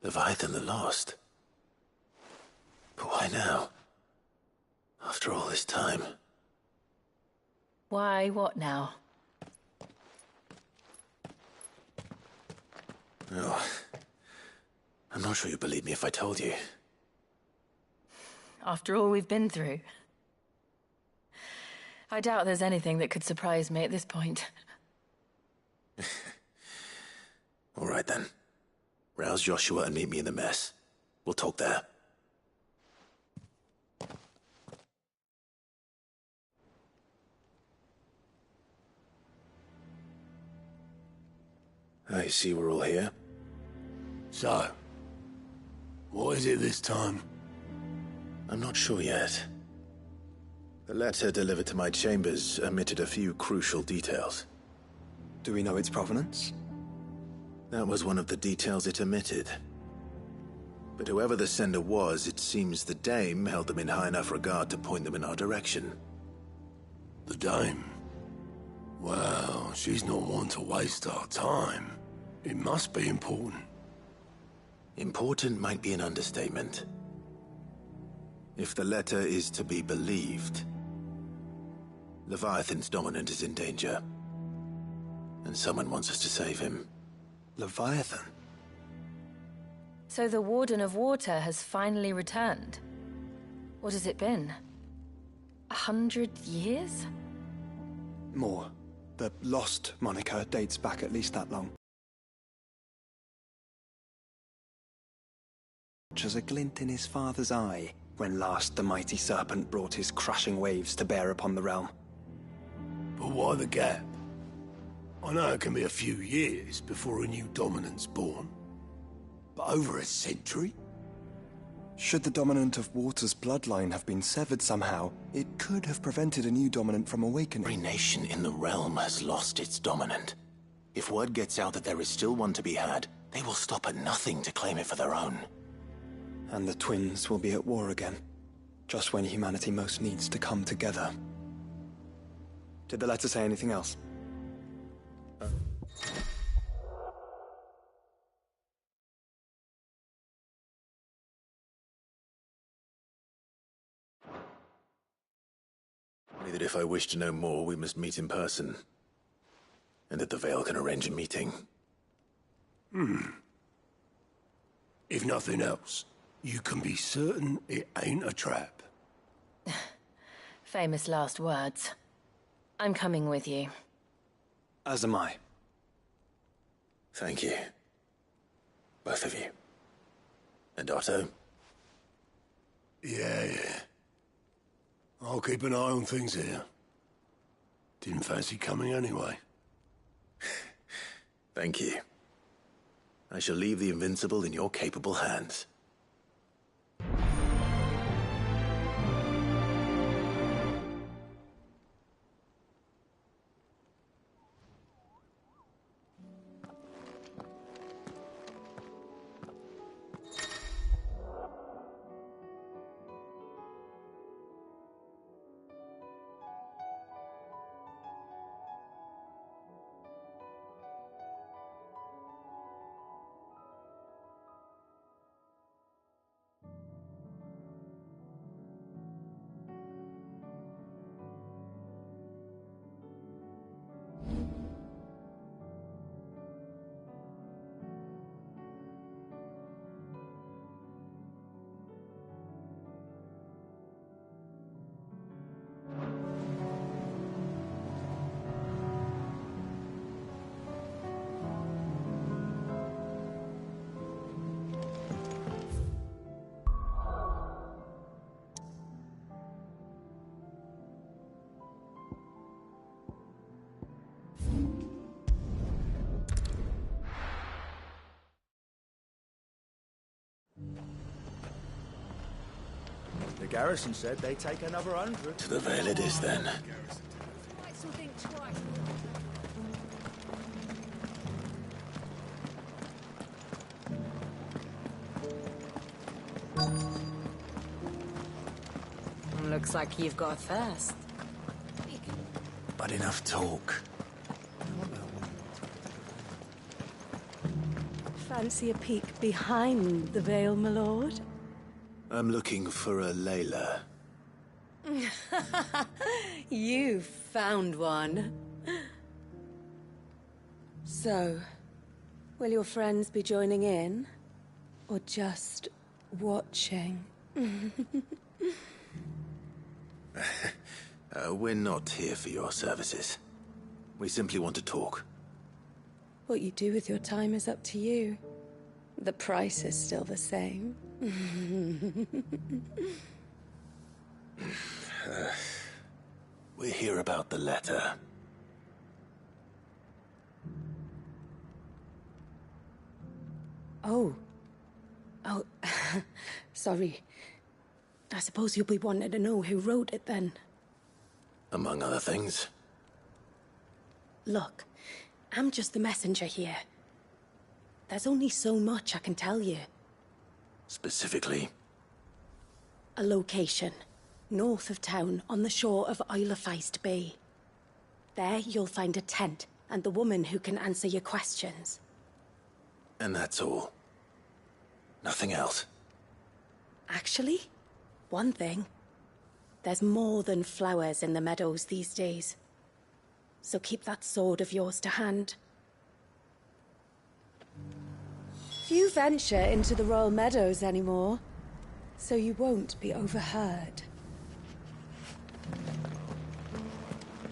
Leviathan the Lost. But why now? After all this time. Why, what now? Oh, I'm not sure you'd believe me if I told you. After all we've been through. I doubt there's anything that could surprise me at this point. All right then. Rouse Joshua and meet me in the mess. We'll talk there. I see we're all here. So, what is it this time? I'm not sure yet. The letter delivered to my chambers omitted a few crucial details. Do we know its provenance? That was one of the details it omitted. But whoever the sender was, it seems the Dame held them in high enough regard to point them in our direction. The Dame? Well, she's not one to waste our time. It must be important. Important might be an understatement. If the letter is to be believed, Leviathan's dominant is in danger. And someone wants us to save him. Leviathan? So the Warden of Water has finally returned. What has it been? 100 years? More. The Lost moniker dates back at least that long. As a glint in his father's eye, when last the mighty serpent brought his crushing waves to bear upon the realm. But why the gap? I know it can be a few years before a new dominant's born. But over a century? Should the dominant of Water's bloodline have been severed somehow, it could have prevented a new dominant from awakening. Every nation in the realm has lost its dominant. If word gets out that there is still one to be had, they will stop at nothing to claim it for their own. And the twins will be at war again, just when humanity most needs to come together. Did the letter say anything else? Only that if I wish to know more, we must meet in person. And that the Veil can arrange a meeting. If nothing else, you can be certain it ain't a trap. Famous last words. I'm coming with you. As am I. Thank you. Both of you. And Otto? Yeah. I'll keep an eye on things here. Didn't fancy coming anyway. Thank you. I shall leave the Invincible in your capable hands. The garrison said they'd take another 100. To the Veil it is, then. Looks like you've got a thirst. But enough talk. Fancy a peek behind the veil, my lord? I'm looking for a Layla. You found one. So, will your friends be joining in? Or just watching? We're not here for your services. We simply want to talk. What you do with your time is up to you. The price is still the same. We're here about the letter. Oh. Sorry. I suppose you'll be wanting to know who wrote it then. Among other things. Look, I'm just the messenger here. There's only so much I can tell you. Specifically? A location. North of town, on the shore of Isle of Feist Bay. There you'll find a tent, and the woman who can answer your questions. And that's all? Nothing else? Actually, one thing. There's more than flowers in the meadows these days. So keep that sword of yours to hand. Few venture into the Royal Meadows anymore, so you won't be overheard.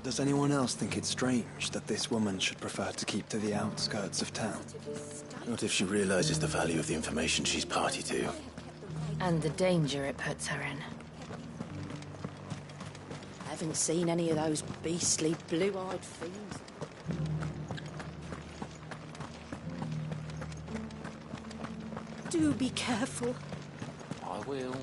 Does anyone else think it's strange that this woman should prefer to keep to the outskirts of town? Not if she realizes the value of the information she's party to. And the danger it puts her in. Haven't seen any of those beastly blue-eyed fiends. Do be careful. I will.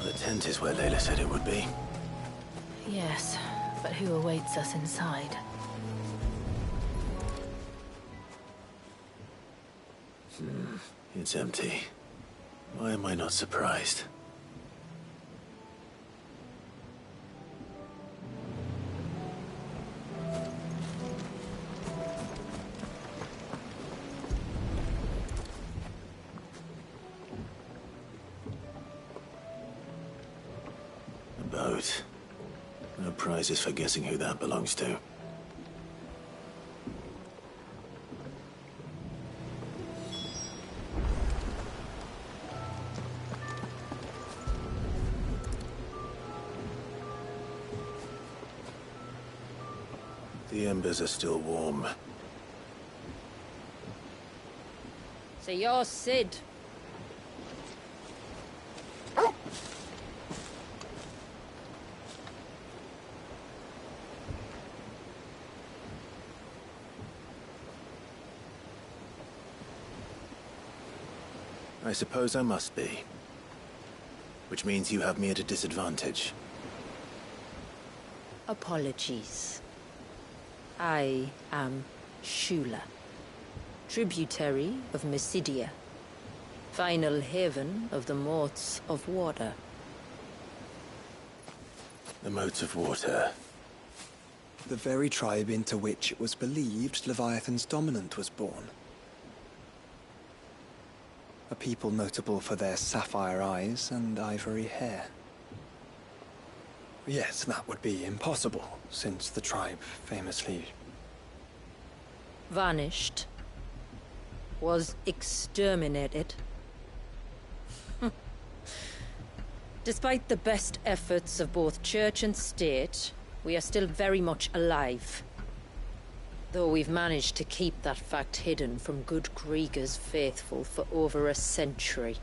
The tent is where Layla said it would be. Yes, but who awaits us inside? It's empty. Why am I not surprised? A boat. No prizes for guessing who that belongs to. The embers are still warm. So you're Sid. I suppose I must be. Which means you have me at a disadvantage. Apologies. I am Shula, tributary of Mysidia, final haven of the Motes of Water. The Motes of Water. The very tribe into which it was believed Leviathan's dominant was born. A people notable for their sapphire eyes and ivory hair. Yes, that would be impossible, since the tribe famously... Vanished. Was exterminated. Despite the best efforts of both church and state, we are still very much alive. Though we've managed to keep that fact hidden from good Kriegers faithful for over a century.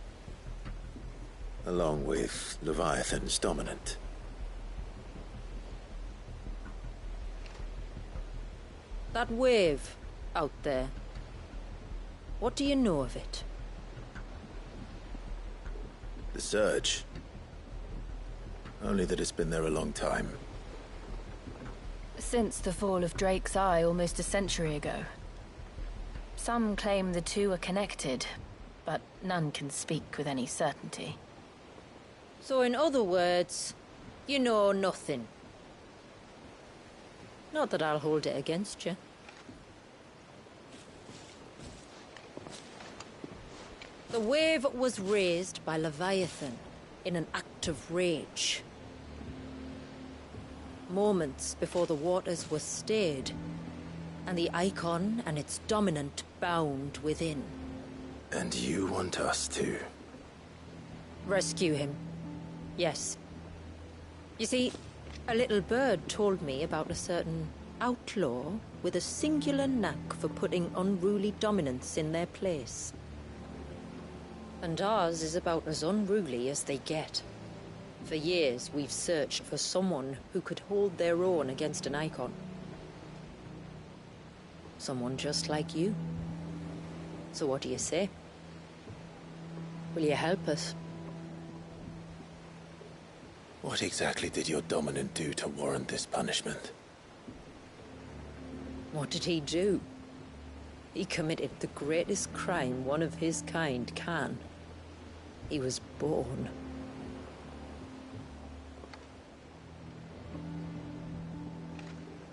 Along with Leviathan's dominant. That wave out there. What do you know of it? The Surge. Only that it's been there a long time. Since the fall of Drake's Eye almost a century ago. Some claim the two are connected, but none can speak with any certainty. So in other words, you know nothing. Not that I'll hold it against you. The wave was raised by Leviathan in an act of rage. Moments before the waters were stayed, and the Eikon and its dominant bound within. And you want us to? Rescue him. Yes. You see, a little bird told me about a certain outlaw with a singular knack for putting unruly dominants in their place. And ours is about as unruly as they get. For years, we've searched for someone who could hold their own against an Eikon. Someone just like you. So what do you say? Will you help us? What exactly did your dominant do to warrant this punishment? What did he do? He committed the greatest crime one of his kind can. He was born.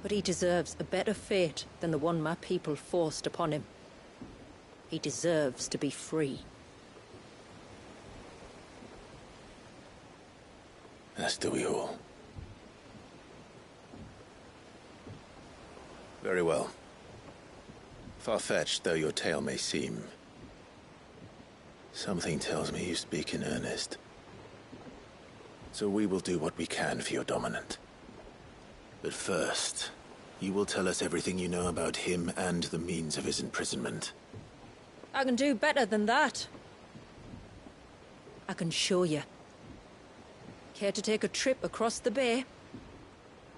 But he deserves a better fate than the one my people forced upon him. He deserves to be free. As do we all. Very well. Far-fetched though your tale may seem, something tells me you speak in earnest. So we will do what we can for your dominant. But first, you will tell us everything you know about him and the means of his imprisonment. I can do better than that. I can show you. Care to take a trip across the bay?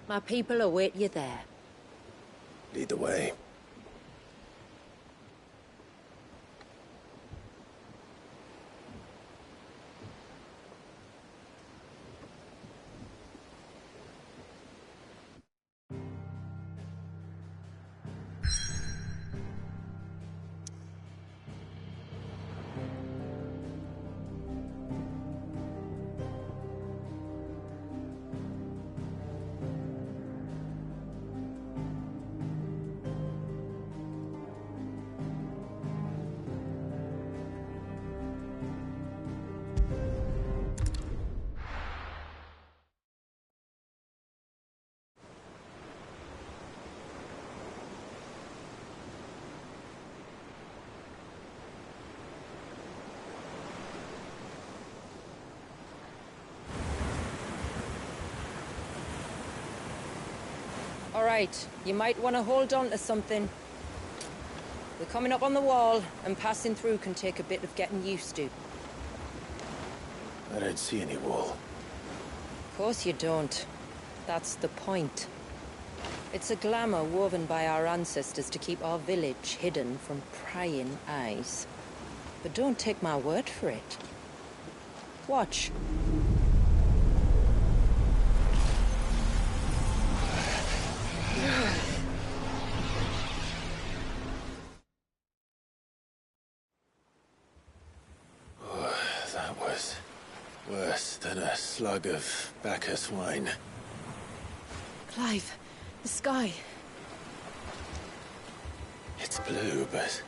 My people await you there. Lead the way. All right, you might want to hold on to something. We're coming up on the wall, and passing through can take a bit of getting used to. I don't see any wall. Of course you don't. That's the point. It's a glamour woven by our ancestors to keep our village hidden from prying eyes. But don't take my word for it. Watch. That was worse than a slug of Bacchus wine. Clive, the sky. It's blue, but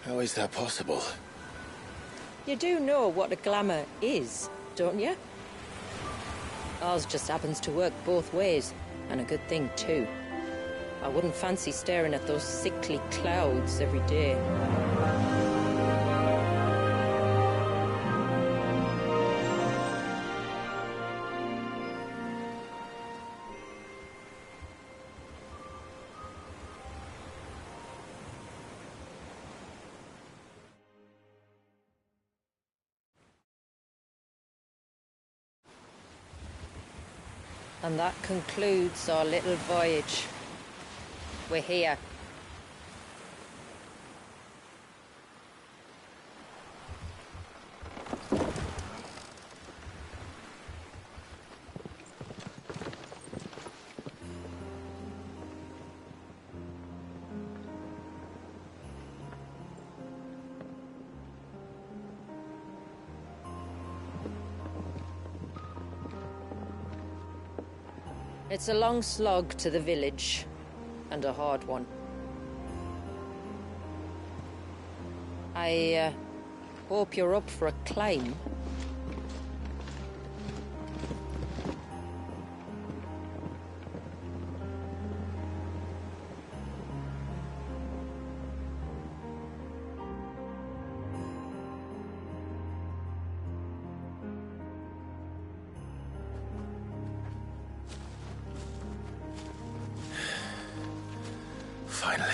how is that possible? You do know what a glamour is, don't you? Ours just happens to work both ways, and a good thing too. I wouldn't fancy staring at those sickly clouds every day. And that concludes our little voyage. We're here. It's a long slog to the village, and a hard one. I hope you're up for a climb. Finally.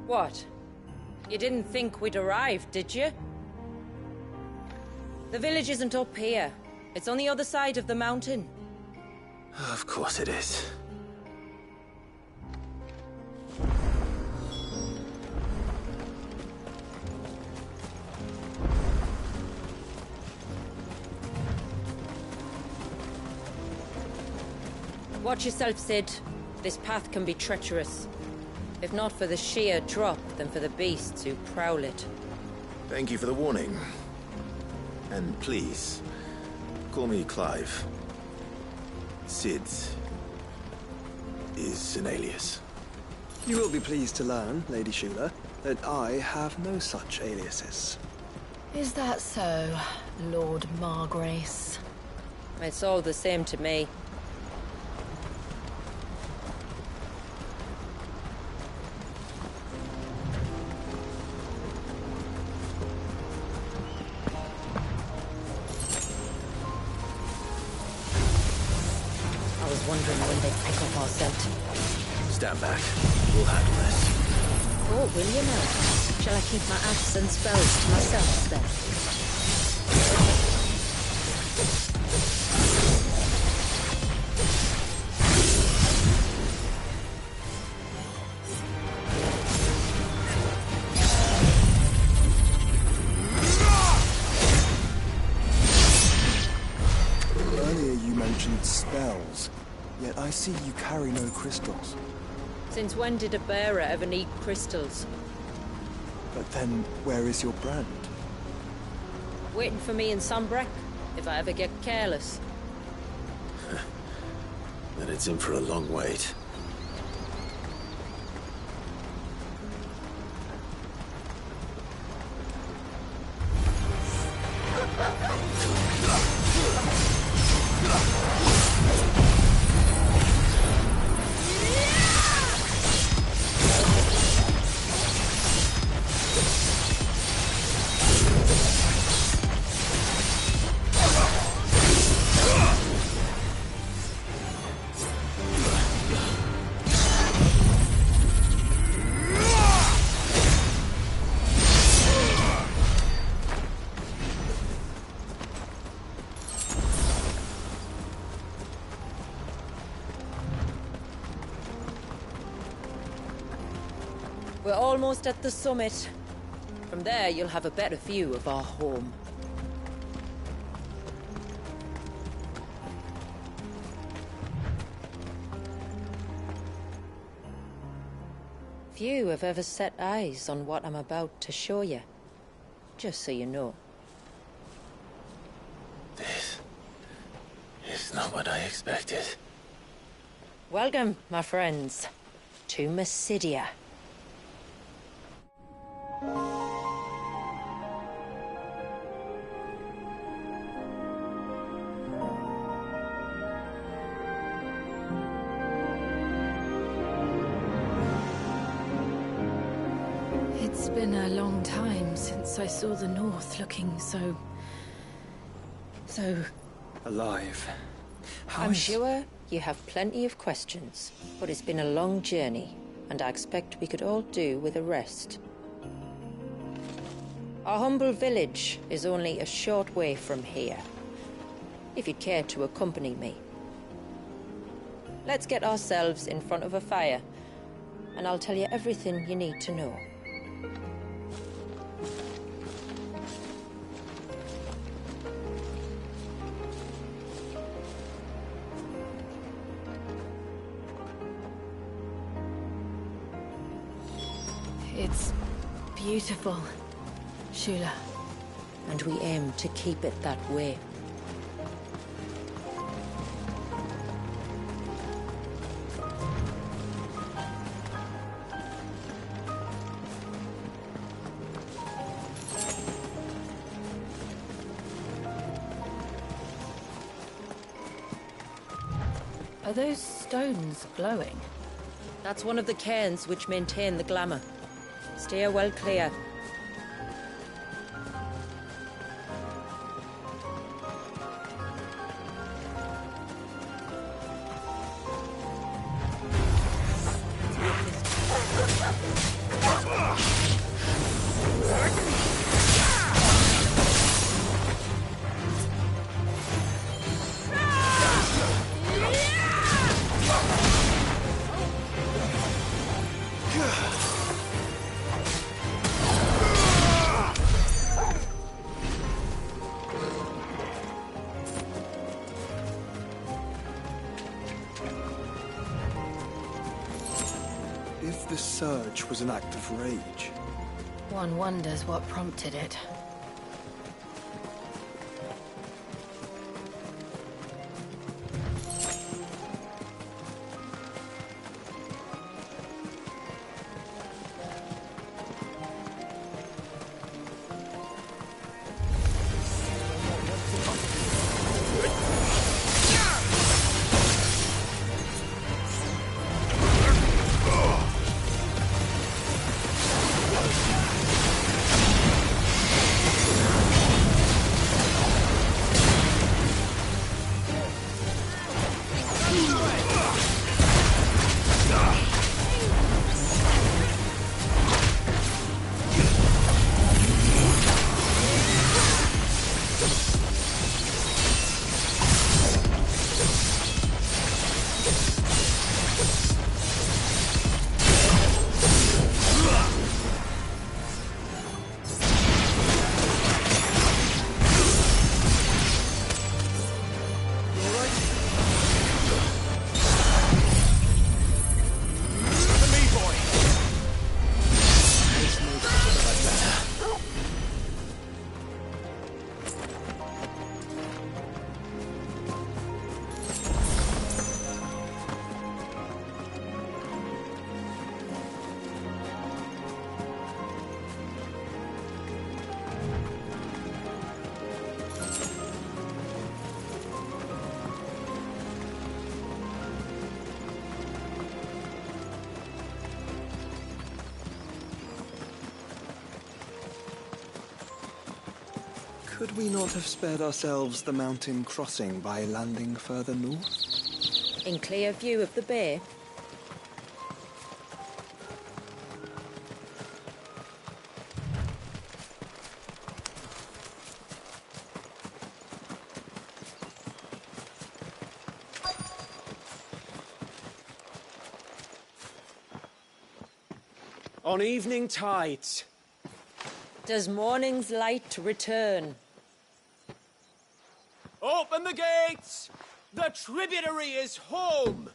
What? You didn't think we'd arrived, did you? The village isn't up here. It's on the other side of the mountain. Of course it is. Watch yourself, Sid. This path can be treacherous. If not for the sheer drop, then for the beasts who prowl it. Thank you for the warning. And please, call me Clive. Sid is an alias. You will be pleased to learn, Lady Shula, that I have no such aliases. Is that so, Lord Margrace? It's all the same to me. Wondering when they'd pick up our scent. Stand back. We'll handle this. Oh, will you now? Shall I keep my acts and spells to myself, then? Earlier you mentioned spells. Yet I see you carry no crystals. Since when did a bearer ever need crystals? But then, where is your brand? Waiting for me in Sombrek, if I ever get careless. Then it's in for a long wait. We're almost at the summit. From there, you'll have a better view of our home. Few have ever set eyes on what I'm about to show you. Just so you know. This is not what I expected. Welcome, my friends, to Mysidia. It's been a long time since I saw the North looking so... Alive. I'm sure you have plenty of questions, but it's been a long journey, and I expect we could all do with a rest. Our humble village is only a short way from here, if you'd care to accompany me. Let's get ourselves in front of a fire, and I'll tell you everything you need to know. It's beautiful, Shula. And we aim to keep it that way. Are those stones glowing? That's one of the cairns which maintain the glamour. Steer well clear. If the surge was an act of rage... One wonders what prompted it. Could we not have spared ourselves the mountain crossing by landing further north? In clear view of the bay? On evening tides. Does morning's light return? Open the gates! The tributary is home!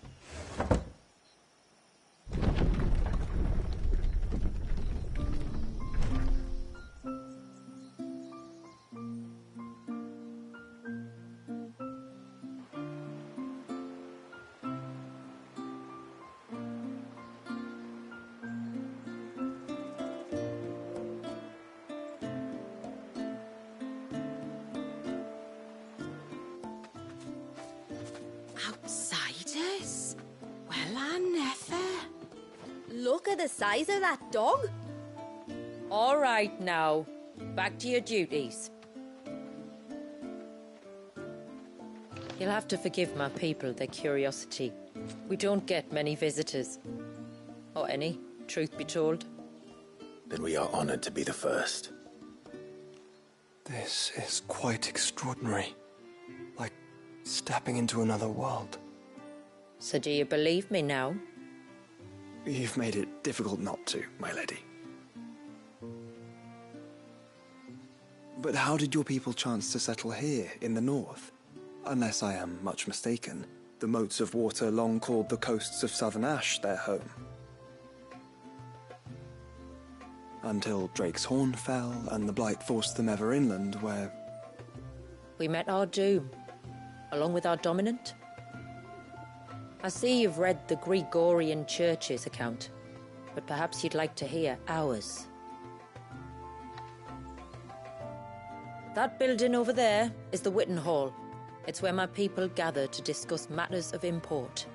Outsiders? Well, I never. Look at the size of that dog. All right now, back to your duties. You'll have to forgive my people their curiosity. We don't get many visitors. Or any, truth be told. Then we are honored to be the first. This is quite extraordinary. Like stepping into another world. So do you believe me now? You've made it difficult not to, my lady. But how did your people chance to settle here, in the north? Unless I am much mistaken, the moats of water long called the coasts of Southern Ash their home. Until Drake's Horn fell, and the Blight forced them ever inland, where... We met our doom, along with our dominant. I see you've read the Gregorian Church's account, but perhaps you'd like to hear ours. That building over there is the Witten Hall, It's where my people gather to discuss matters of import.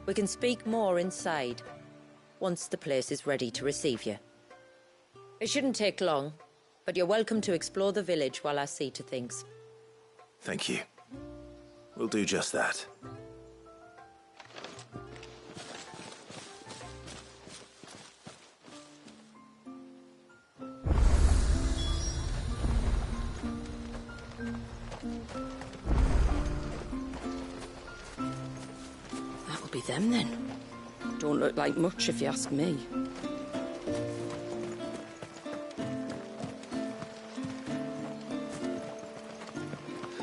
We can speak more inside, once the place is ready to receive you. It shouldn't take long, but you're welcome to explore the village while I see to things. Thank you. We'll do just that. That'll be them then. Don't look like much if you ask me.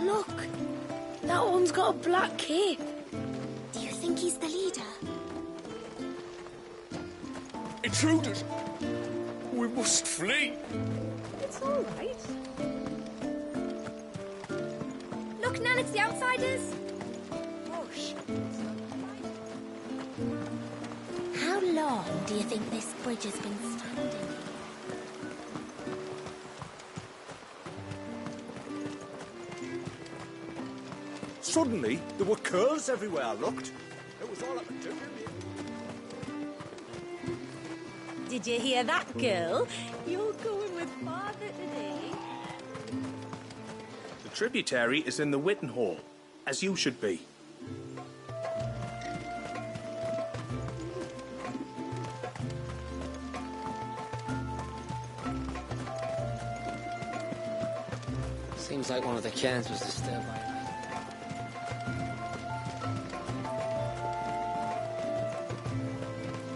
Look! That one's got a black cape. Do you think he's the leader? Intruders! We must flee! It's all right. Look, Nan, it's the outsiders. Hush. How long do you think this bridge has been standing? Suddenly, there were curls everywhere I looked. It was all I could do. Did you hear that, girl? You're going with father today. The tributary is in the Witten Hall, as you should be. Seems like one of the cairns was disturbed by it.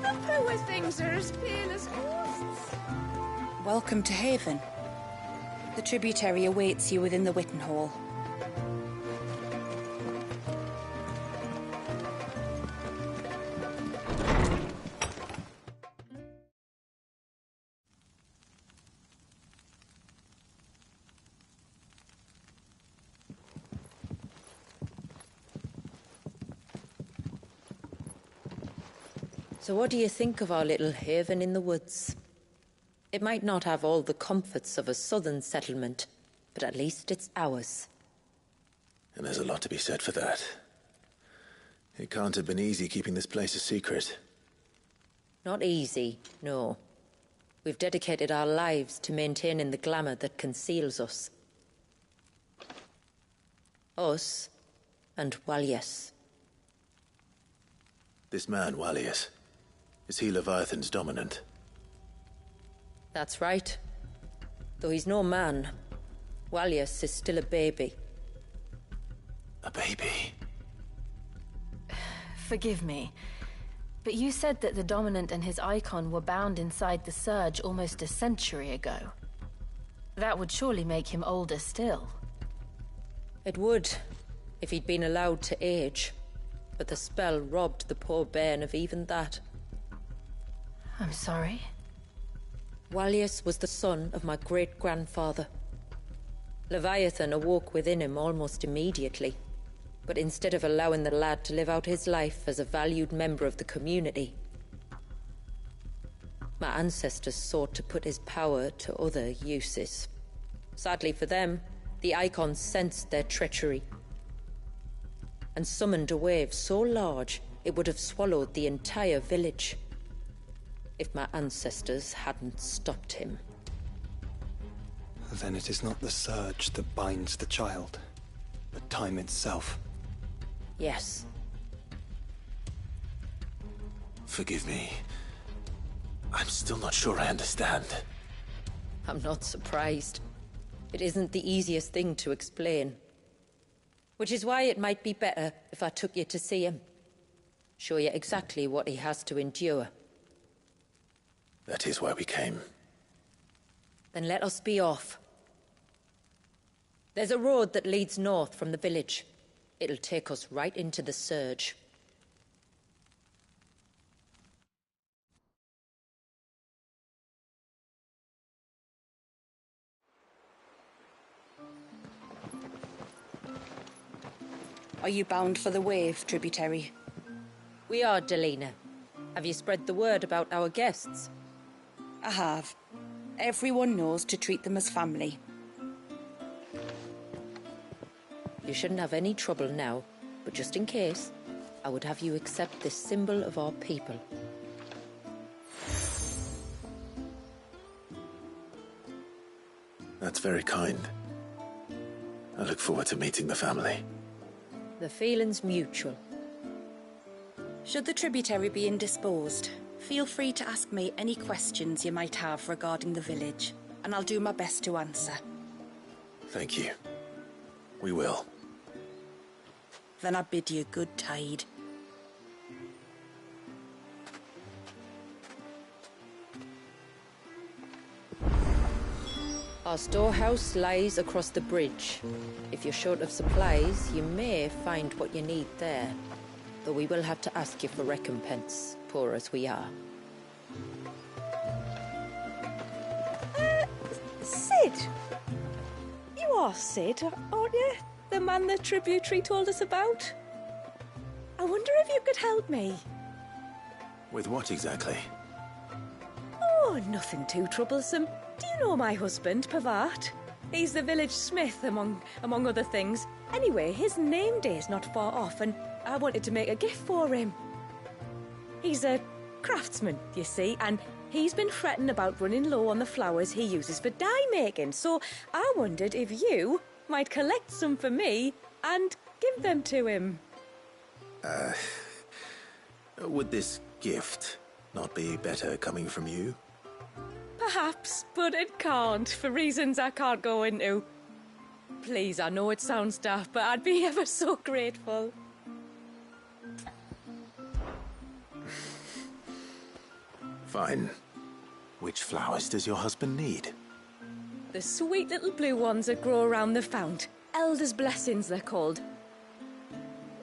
The poor things are as pale as ghosts. Welcome to Haven. The tributary awaits you within the Witten Hall. So what do you think of our little haven in the woods? It might not have all the comforts of a southern settlement, but at least it's ours. And there's a lot to be said for that. It can't have been easy keeping this place a secret. Not easy, no. We've dedicated our lives to maintaining the glamour that conceals us. Us and Walyas. This man, Walyas, is he Leviathan's dominant? That's right. Though he's no man, Walyas is still a baby. A baby? Forgive me, but you said that the Dominant and his Eikon were bound inside the Surge almost a century ago. That would surely make him older still. It would, if he'd been allowed to age. But the spell robbed the poor bairn of even that. I'm sorry. Walyas was the son of my great-grandfather. Leviathan awoke within him almost immediately. But instead of allowing the lad to live out his life as a valued member of the community, my ancestors sought to put his power to other uses. Sadly for them, the Eikons sensed their treachery and summoned a wave so large it would have swallowed the entire village if my ancestors hadn't stopped him. Then it is not the surge that binds the child, but time itself. Yes. Forgive me. I'm still not sure I understand. I'm not surprised. It isn't the easiest thing to explain. Which is why it might be better if I took you to see him. Show you exactly what he has to endure. That is why we came. Then let us be off. There's a road that leads north from the village. It'll take us right into the Surge. Are you bound for the Wave, tributary? We are, Delina. Have you spread the word about our guests? I have. Everyone knows to treat them as family. You shouldn't have any trouble now, but just in case, I would have you accept this symbol of our people. That's very kind. I look forward to meeting the family. The feeling's mutual. Should the tributary be indisposed, feel free to ask me any questions you might have regarding the village, and I'll do my best to answer. Thank you. We will. Then I bid you good tide. Our storehouse lies across the bridge. If you're short of supplies, you may find what you need there. Though we will have to ask you for recompense, poor as we are. Sid! You are Sid, aren't you? The man the tributary told us about? I wonder if you could help me. With what exactly? Oh, nothing too troublesome. Do you know my husband, Pavat? He's the village smith, among other things. Anyway, his name day's not far off, and I wanted to make a gift for him. He's a craftsman, you see, and he's been fretting about running low on the flowers he uses for dye making, so I wondered if you might collect some for me and give them to him. Would this gift not be better coming from you? Perhaps, but it can't, for reasons I can't go into. Please, I know it sounds daft, but I'd be ever so grateful. Fine. Which flowers does your husband need? The sweet little blue ones that grow around the fount. Elder's blessings, they're called.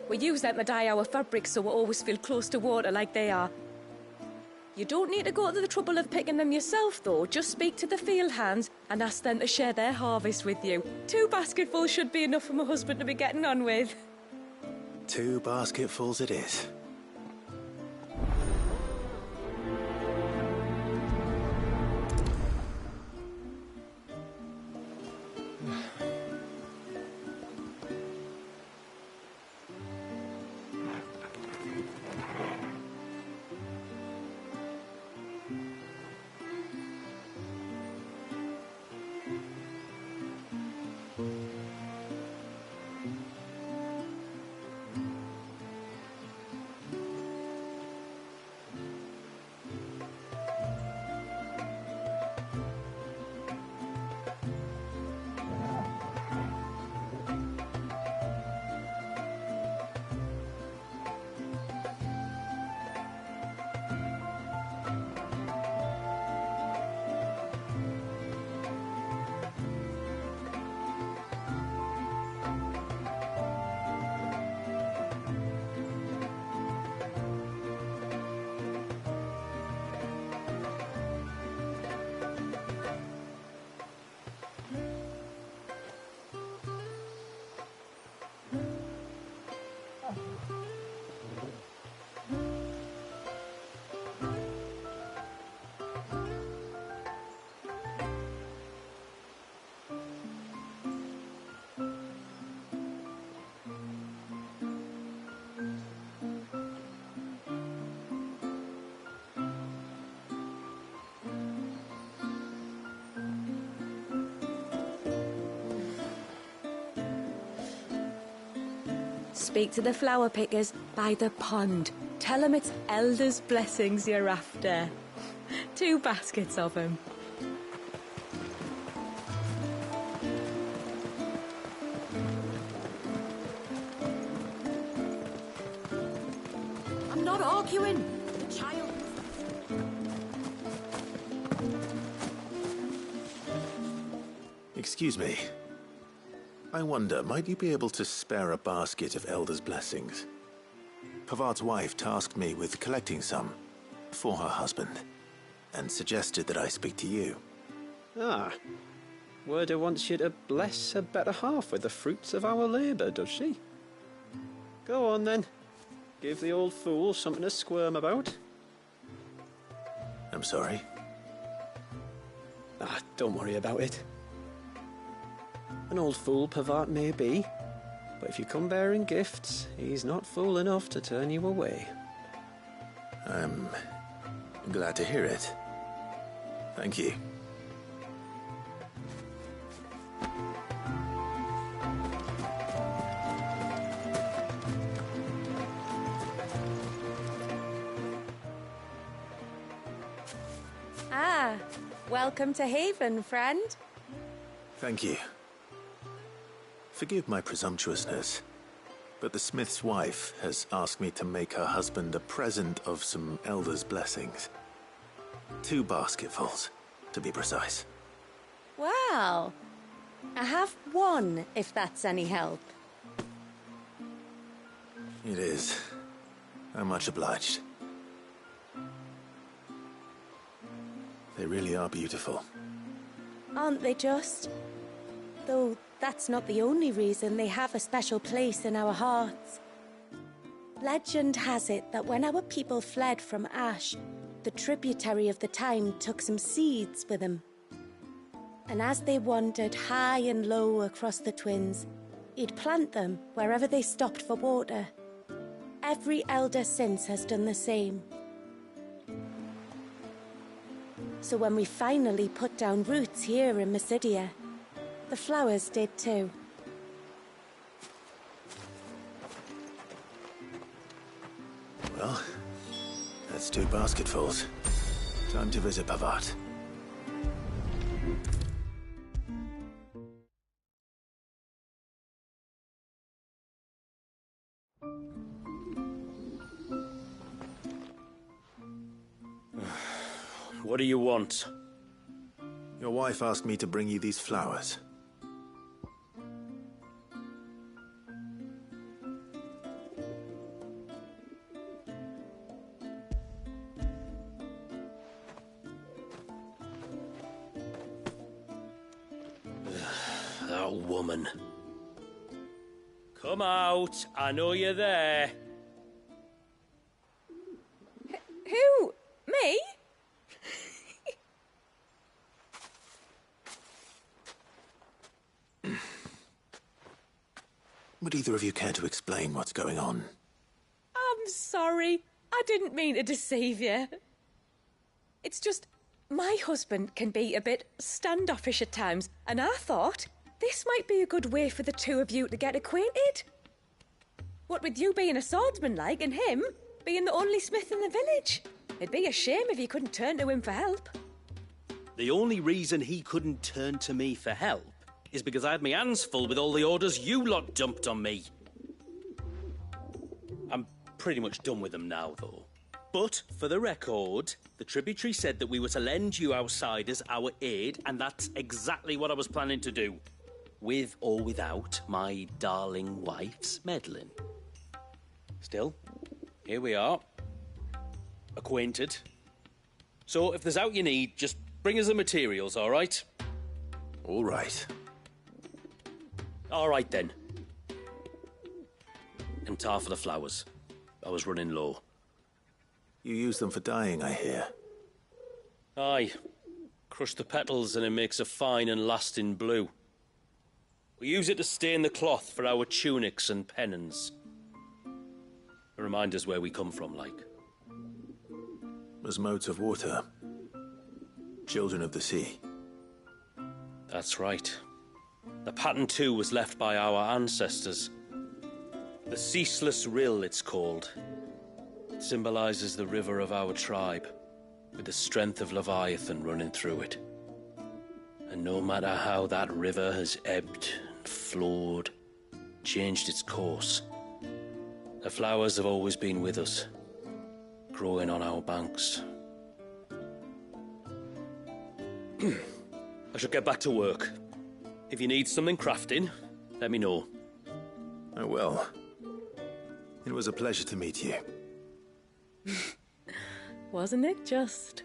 We use them to dye our fabrics so we always feel close to water like they are. You don't need to go to the trouble of picking them yourself, though. Just speak to the field hands and ask them to share their harvest with you. 2 basketfuls should be enough for my husband to be getting on with. 2 basketfuls it is. Speak to the flower pickers by the pond. Tell them it's Elder's blessings you're after. 2 baskets of them. I'm not arguing. The child... Excuse me. I wonder, might you be able to spare a basket of Elder's blessings? Pavart's wife tasked me with collecting some for her husband, and suggested that I speak to you. Ah. Werda wants you to bless her better half with the fruits of our labour, does she? Go on then. Give the old fool something to squirm about. I'm sorry. Don't worry about it. An old fool Pavart may be, But if you come bearing gifts, he's not fool enough to turn you away. I'm glad to hear it. Thank you. Ah, welcome to Haven, friend. Thank you. Forgive my presumptuousness, but the smith's wife has asked me to make her husband a present of some elders' blessings. 2 basketfuls, to be precise. Well, I have one, if that's any help. It is. I'm much obliged. They really are beautiful. Aren't they just? Though that's not the only reason they have a special place in our hearts. Legend has it that when our people fled from Ash, the tributary of the Tyne took some seeds with them. And as they wandered high and low across the Twins, he'd plant them wherever they stopped for water. Every elder since has done the same. So when we finally put down roots here in Mysidia, the flowers did too. Well, that's 2 basketfuls. Time to visit Pavat. What do you want? Your wife asked me to bring you these flowers. That woman. Come out. I know you're there. Who? Me? Would either of you care to explain what's going on? I'm sorry. I didn't mean to deceive you. It's just, my husband can be a bit standoffish at times, and I thought this might be a good way for the 2 of you to get acquainted. What with you being a swordsman like, and him being the only smith in the village. It'd be a shame if you couldn't turn to him for help. The only reason he couldn't turn to me for help is because I had my hands full with all the orders you lot dumped on me. I'm pretty much done with them now, though. But, for the record, the tributary said that we were to lend you outsiders our aid, and that's exactly what I was planning to do. With or without my darling wife's meddling. Still, here we are. Acquainted. So, if there's out you need, just bring us the materials, all right? All right. All right, then. And tar for the flowers. I was running low. You use them for dyeing, I hear. Aye. Crush the petals and it makes a fine and lasting blue. We use it to stain the cloth for our tunics and pennons. It reminds us where we come from, like. As motes of water. Children of the sea. That's right. The pattern, too, was left by our ancestors. The Ceaseless Rill, it's called. It symbolizes the river of our tribe, with the strength of Leviathan running through it. And no matter how that river has ebbed and flowed, changed its course, the flowers have always been with us, growing on our banks. I should get back to work. If you need something crafting, let me know. I will. It was a pleasure to meet you. Wasn't it just?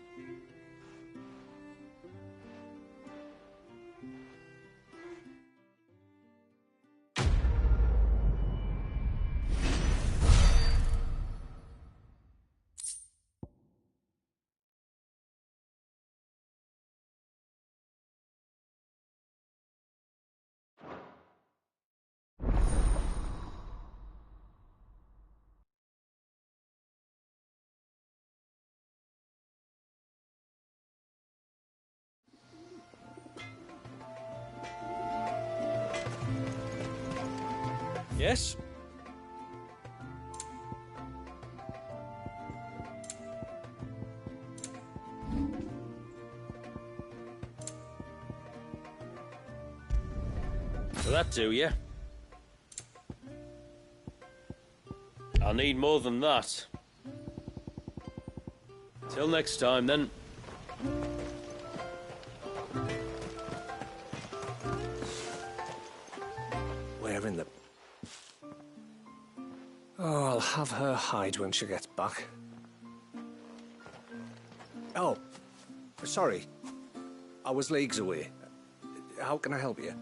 Yes? Will that do you? I'll need more than that. Till next time, then. Where in the... Oh, I'll have her hide when she gets back. Oh, sorry. I was leagues away. How can I help you?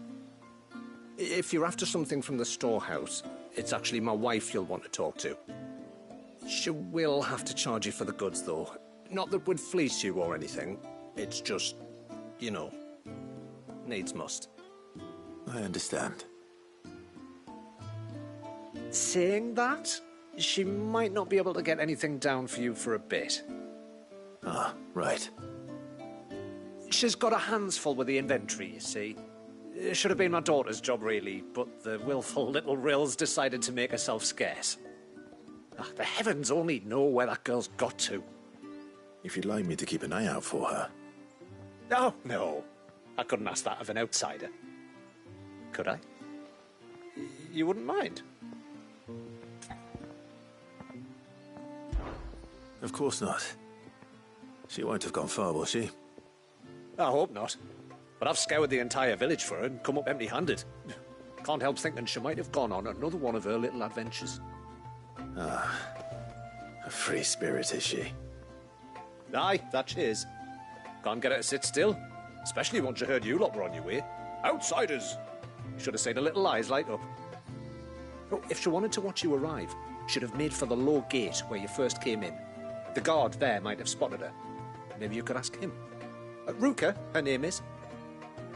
If you're after something from the storehouse, it's actually my wife you'll want to talk to. She will have to charge you for the goods, though. Not that we'd fleece you or anything. It's just, you know, needs must. I understand. Saying that, she might not be able to get anything down for you for a bit. Ah, right. She's got her hands full with the inventory, you see. It should have been my daughter's job, really, but the willful little Rills decided to make herself scarce. Ah, the heavens only know where that girl's got to. If you'd like me to keep an eye out for her. Oh, no. I couldn't ask that of an outsider. Could I? You wouldn't mind? Of course not. She won't have gone far, will she? I hope not. But I've scoured the entire village for her and come up empty-handed. Can't help thinking she might have gone on another one of her little adventures. Ah, a free spirit is she? Aye, that she is. Can't get her to sit still, especially once she heard you lot were on your way. Outsiders! You should have seen her little eyes light up. Oh, if she wanted to watch you arrive, she'd have made for the low gate where you first came in. The guard there might have spotted her. Maybe you could ask him. Ruka, her name is.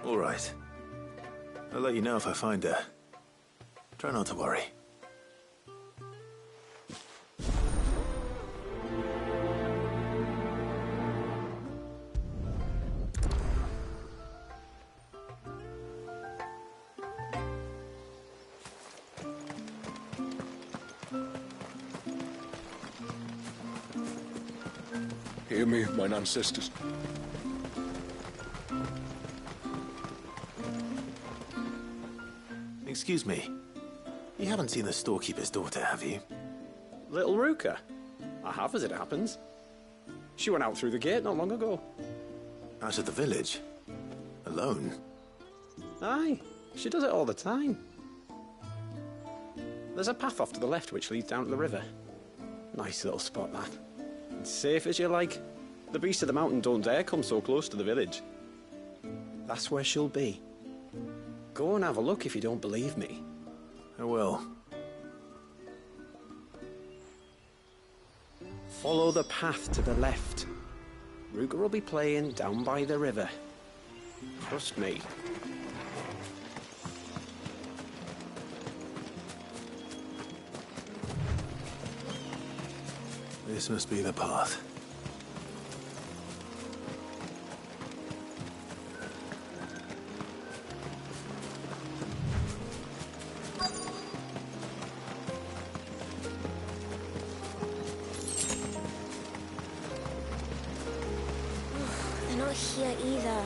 All right. I'll let you know if I find her. Try not to worry. Hear me, mine ancestors. Excuse me. You haven't seen the storekeeper's daughter, have you? Little Ruka? I have, as it happens. She went out through the gate not long ago. Out of the village? Alone? Aye, she does it all the time. There's a path off to the left which leads down to the river. Nice little spot, that. And safe as you like. The beasts of the mountain don't dare come so close to the village. That's where she'll be. Go and have a look if you don't believe me. I will. Follow the path to the left. Ruka will be playing down by the river. Trust me. This must be the path. Not here either.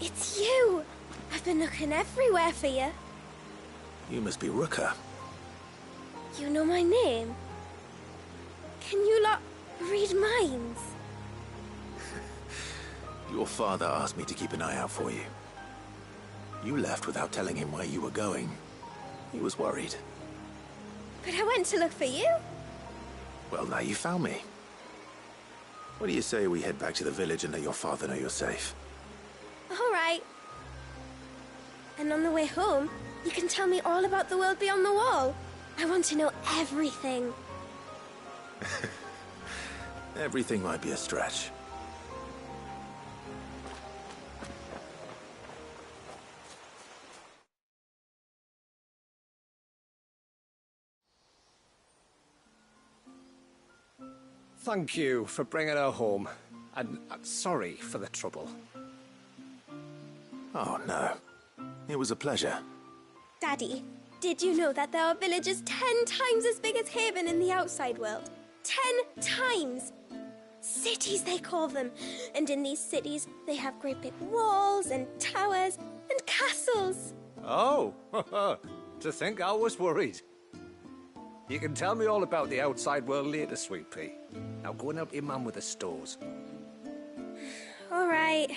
It's you! I've been looking everywhere for you. You must be Ruka. You know my name? Can you lot read minds? Your father asked me to keep an eye out for you. You left without telling him where you were going. He was worried. But I went to look for you. Well, now you found me. What do you say we head back to the village and let your father know you're safe? All right. And on the way home, you can tell me all about the world beyond the wall. I want to know everything. Everything might be a stretch. Thank you for bringing her home. And I'm sorry for the trouble. Oh, no. It was a pleasure. Daddy, did you know that there are villages 10 times as big as Haven in the outside world? 10 times! Cities, they call them. And in these cities, they have great big walls and towers and castles. Oh, to think I was worried. You can tell me all about the outside world later, Sweet Pea. Now go and help your mum with the stores. All right.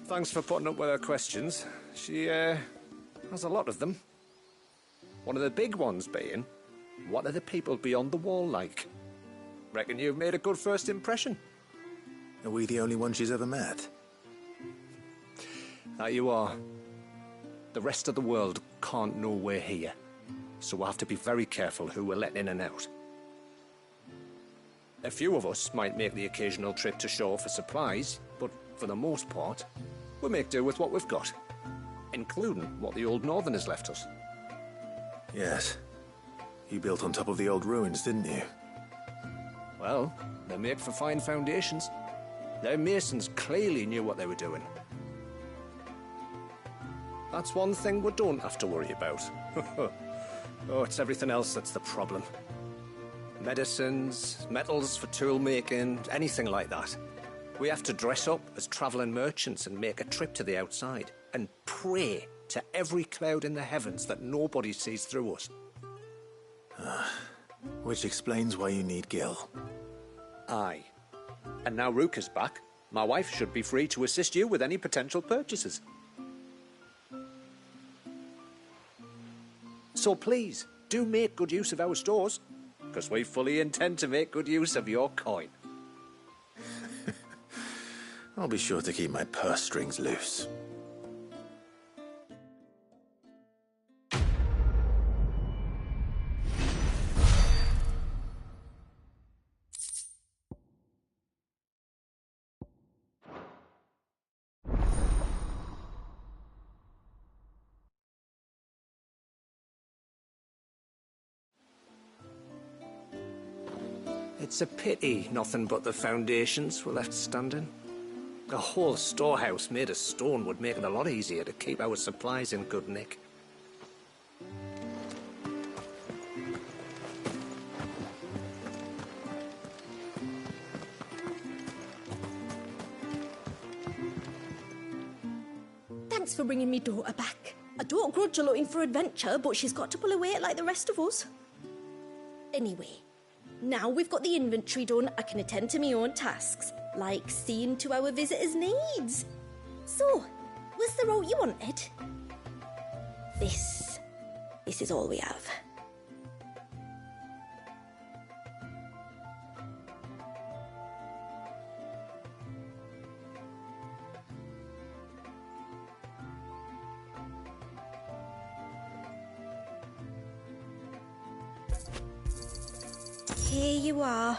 Thanks for putting up with her questions. She, has a lot of them. One of the big ones being, what are the people beyond the wall like? Reckon you've made a good first impression. Are we the only one she's ever met? That you are. The rest of the world can't know we're here, so we'll have to be very careful who we're letting in and out. A few of us might make the occasional trip to shore for supplies, but for the most part, we'll make do with what we've got, including what the old Northerners left us. Yes. You built on top of the old ruins, didn't you? Well, they're made for fine foundations. Their masons clearly knew what they were doing. That's one thing we don't have to worry about. Oh, it's everything else that's the problem. Medicines, metals for tool making, anything like that. We have to dress up as travelling merchants and make a trip to the outside and pray to every cloud in the heavens that nobody sees through us. Which explains why you need Gil. Aye. And now Rook is back, my wife should be free to assist you with any potential purchases. So please, do make good use of our stores, because we fully intend to make good use of your coin. I'll be sure to keep my purse strings loose. It's a pity nothing but the foundations were left standing. A whole storehouse made of stone would make it a lot easier to keep our supplies in good nick. Thanks for bringing me daughter back. I don't grudge her looking for adventure, but she's got to pull her weight like the rest of us. Anyway, now we've got the inventory done, I can attend to my own tasks, like seeing to our visitors' needs. So, was the route you wanted? This is all we have. Here you are.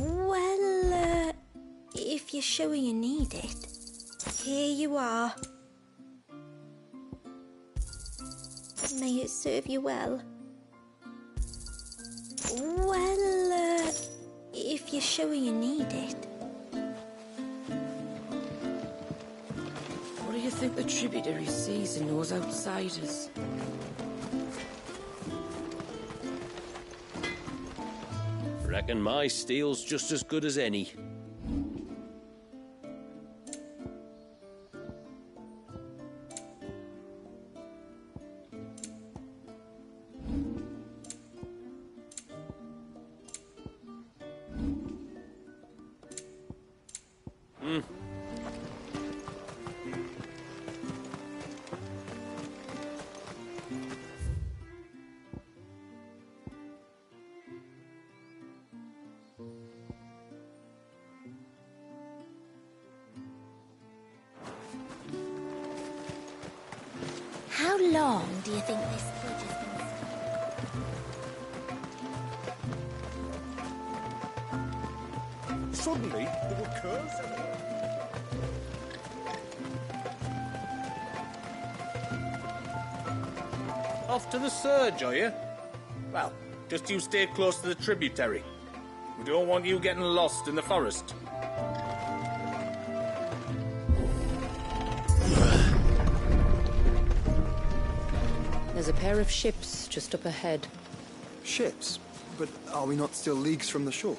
Well, if you're sure you need it, here you are. May it serve you well. Well, if you're sure you need it. What do you think the tributary sees in those outsiders? Reckon my steel's just as good as any. long do you think this bridge has been stuck? Suddenly, there were curves everywhere. Off to the surge, are you? Well, just you stay close to the tributary. We don't want you getting lost in the forest. There's a pair of ships just up ahead. Ships? But are we not still leagues from the shore?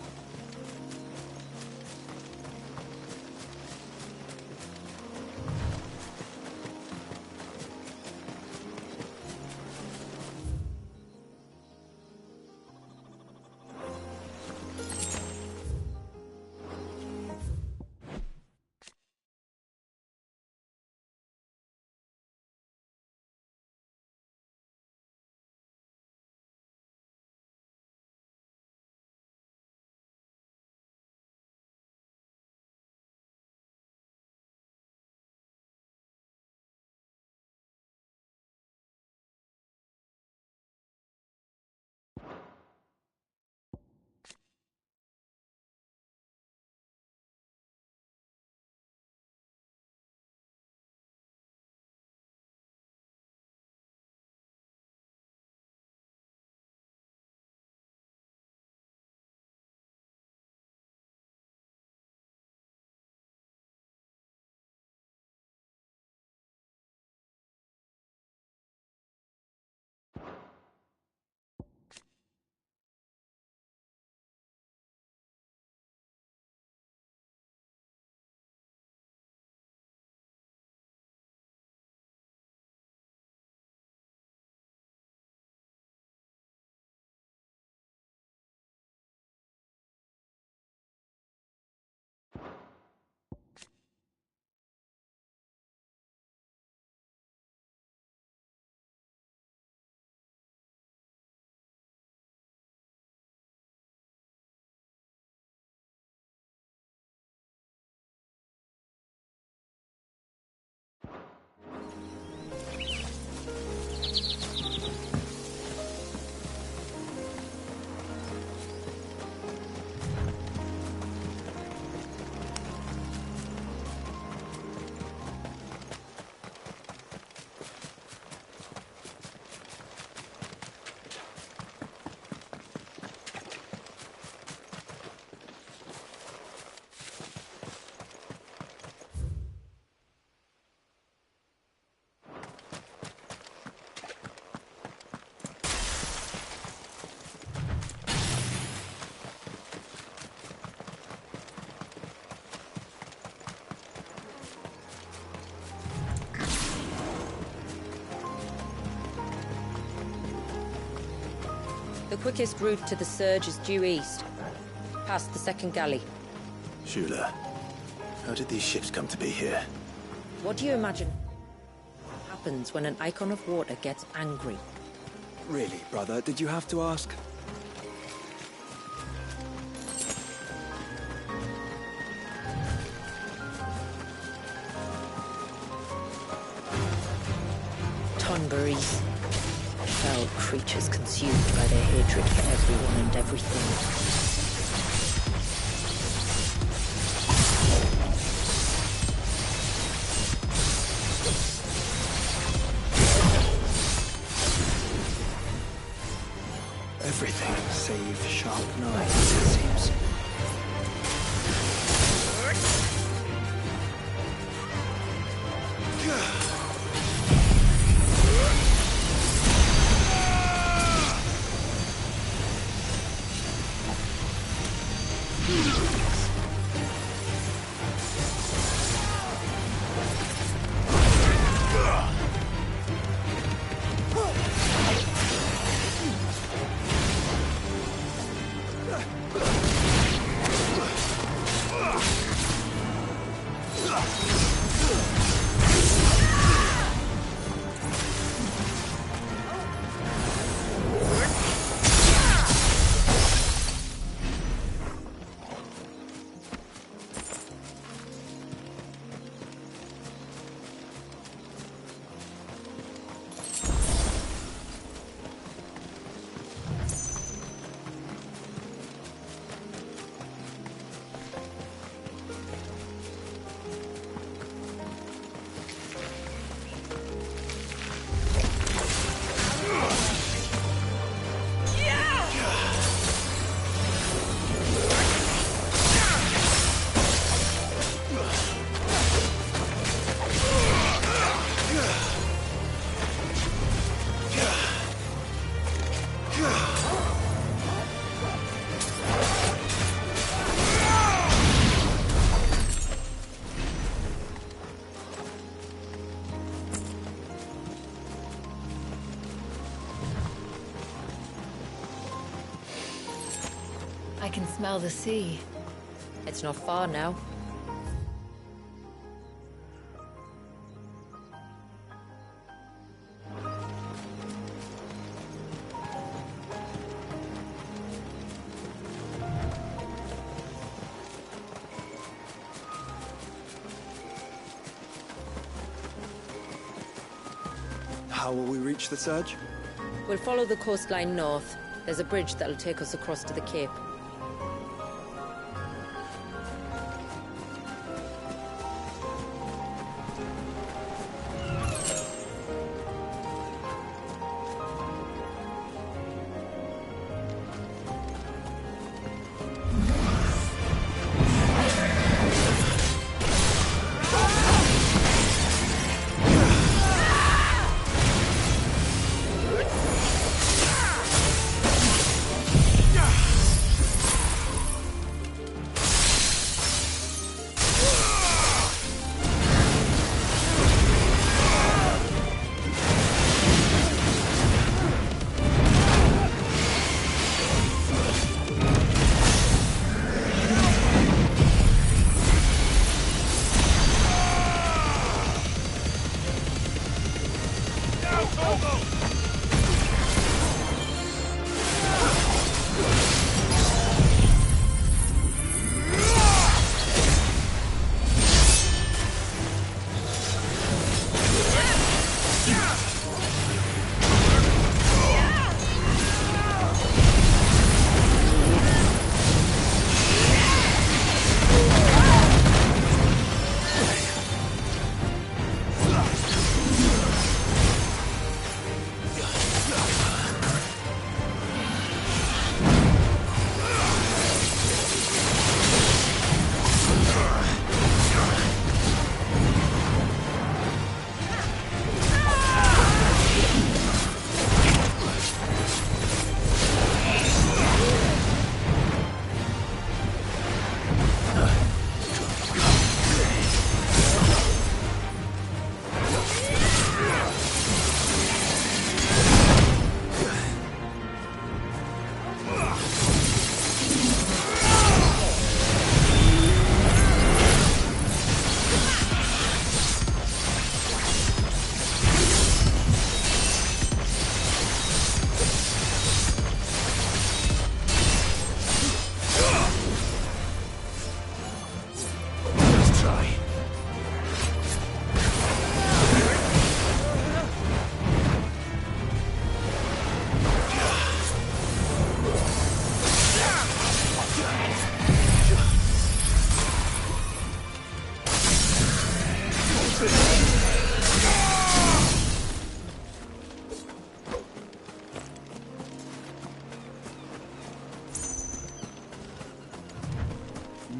The quickest route to the surge is due east, past the second galley. Shula, how did these ships come to be here? What do you imagine happens when an Eikon of water gets angry? Really, brother, did you have to ask? Tonberries. Foul creatures consumed by their hatred for everyone and everything. Everything save sharp knives, it seems. I can smell the sea. It's not far now. How will we reach the surge? We'll follow the coastline north. There's a bridge that'll take us across to the cape.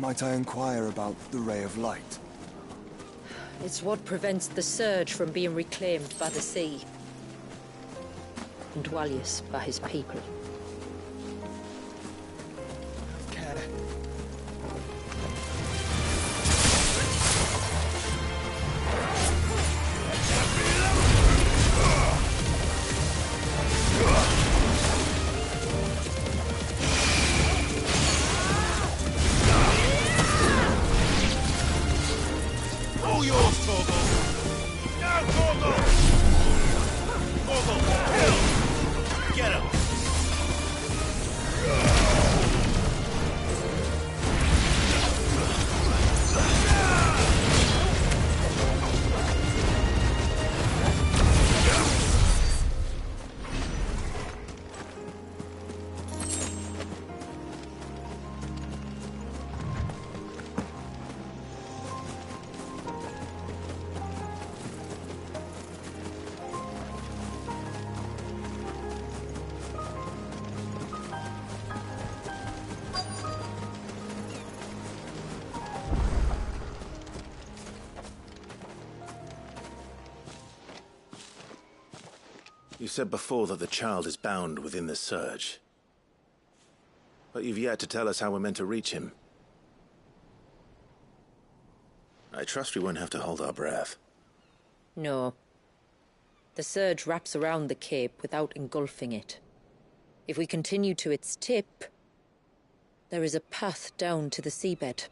Might I inquire about the Ray of Light? It's what prevents the surge from being reclaimed by the sea. And Dwalius by his people. You said before that the child is bound within the surge. But you've yet to tell us how we're meant to reach him. I trust we won't have to hold our breath. No. The surge wraps around the cape without engulfing it. If we continue to its tip, There is a path down to the seabed,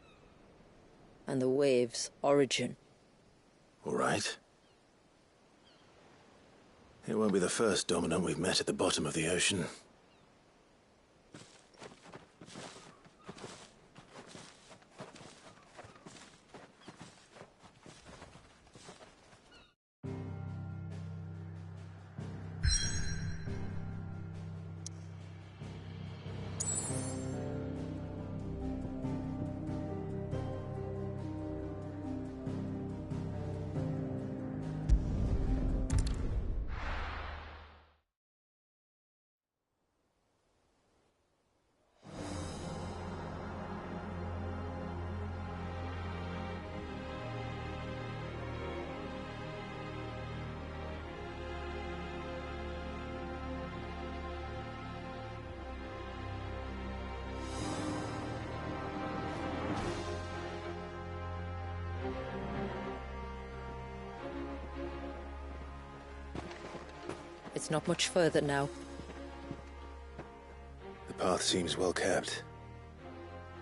and the wave's origin. All right. It won't be the first dominant we've met at the bottom of the ocean. It's not much further now. The path seems well kept.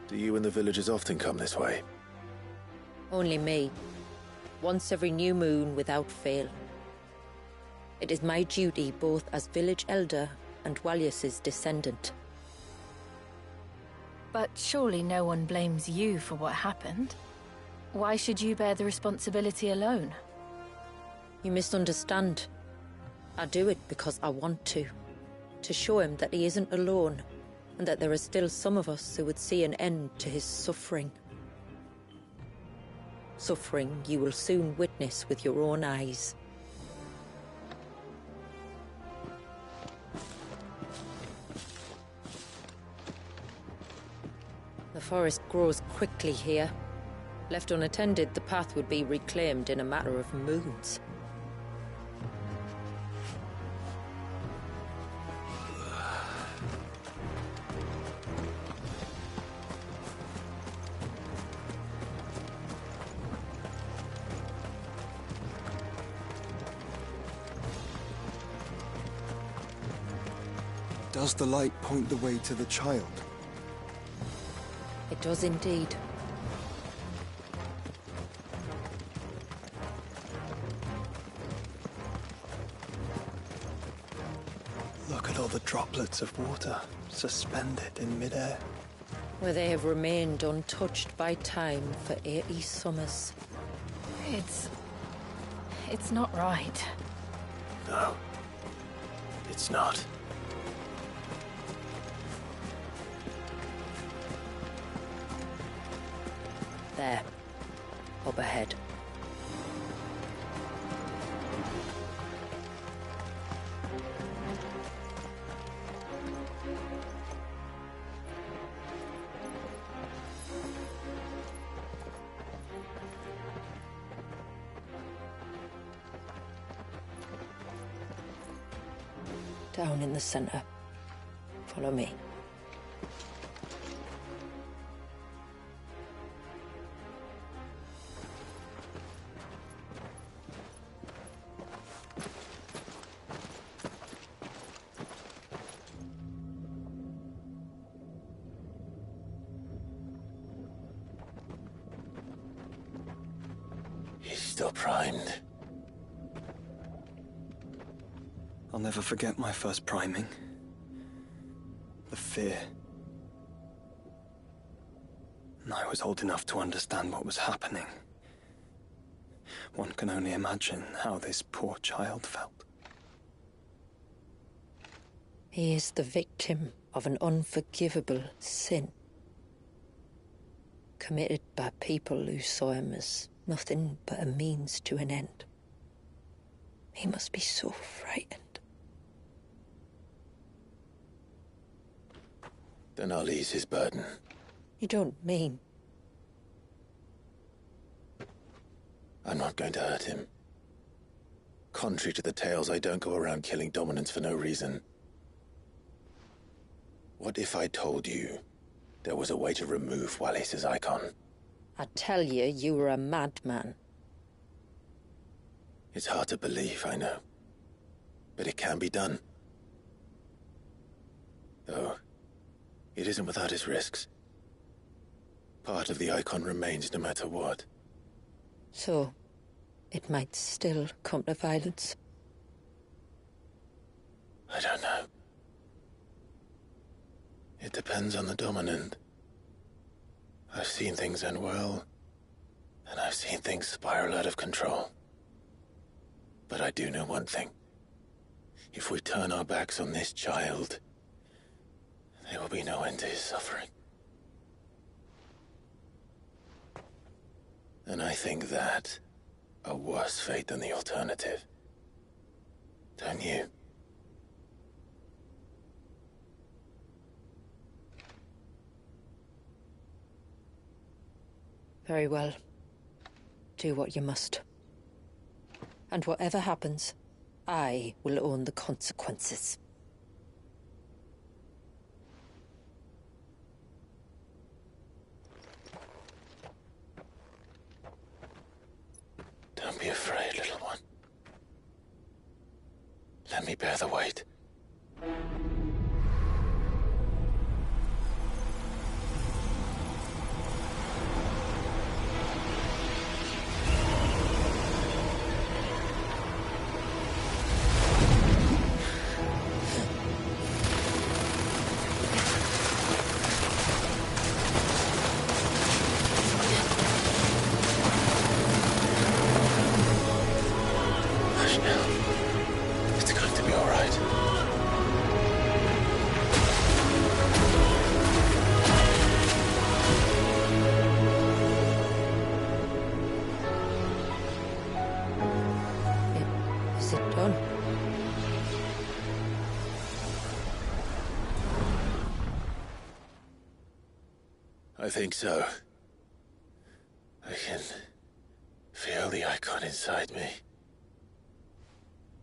Do you and the villagers often come this way? Only me. Once every new moon without fail. It is my duty both as village elder and Walius's descendant. But surely no one blames you for what happened. Why should you bear the responsibility alone? You misunderstand. I do it because I want to show him that he isn't alone, and that there are still some of us who would see an end to his suffering. Suffering you will soon witness with your own eyes. The forest grows quickly here. Left unattended, the path would be reclaimed in a matter of moons. Does the light point the way to the child? It does indeed. Look at all the droplets of water suspended in midair. Where they have remained untouched by time for 80 summers. It's not right. No. It's not. There. Up ahead. Down in the center. Follow me. He's still primed. I'll never forget my first priming. The fear. And I was old enough to understand what was happening. One can only imagine how this poor child felt. He is the victim of an unforgivable sin. Committed by people who saw him as nothing but a means to an end. He must be so frightened. Then I'll ease his burden. You don't mean? I'm not going to hurt him. Contrary to the tales, I don't go around killing dominants for no reason. What if I told you there was a way to remove Walius's icon? I tell you, you were a madman. It's hard to believe, I know. But it can be done. Though, it isn't without its risks. Part of the Eikon remains no matter what. So, it might still come to violence. I don't know. It depends on the dominant. I've seen things end well, and I've seen things spiral out of control. But I do know one thing. If we turn our backs on this child, there will be no end to his suffering. And I think that a worse fate than the alternative. Don't you? Very well. Do what you must. And whatever happens, I will own the consequences. Don't be afraid, little one. Let me bear the weight. I think so. I can feel the Eikon inside me.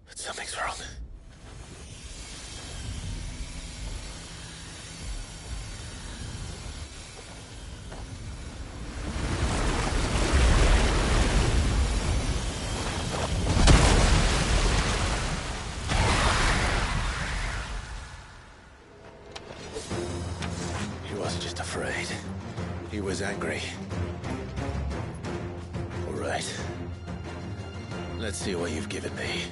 But something's wrong. He wasn't just afraid. He was angry. All right. Let's see what you've given me.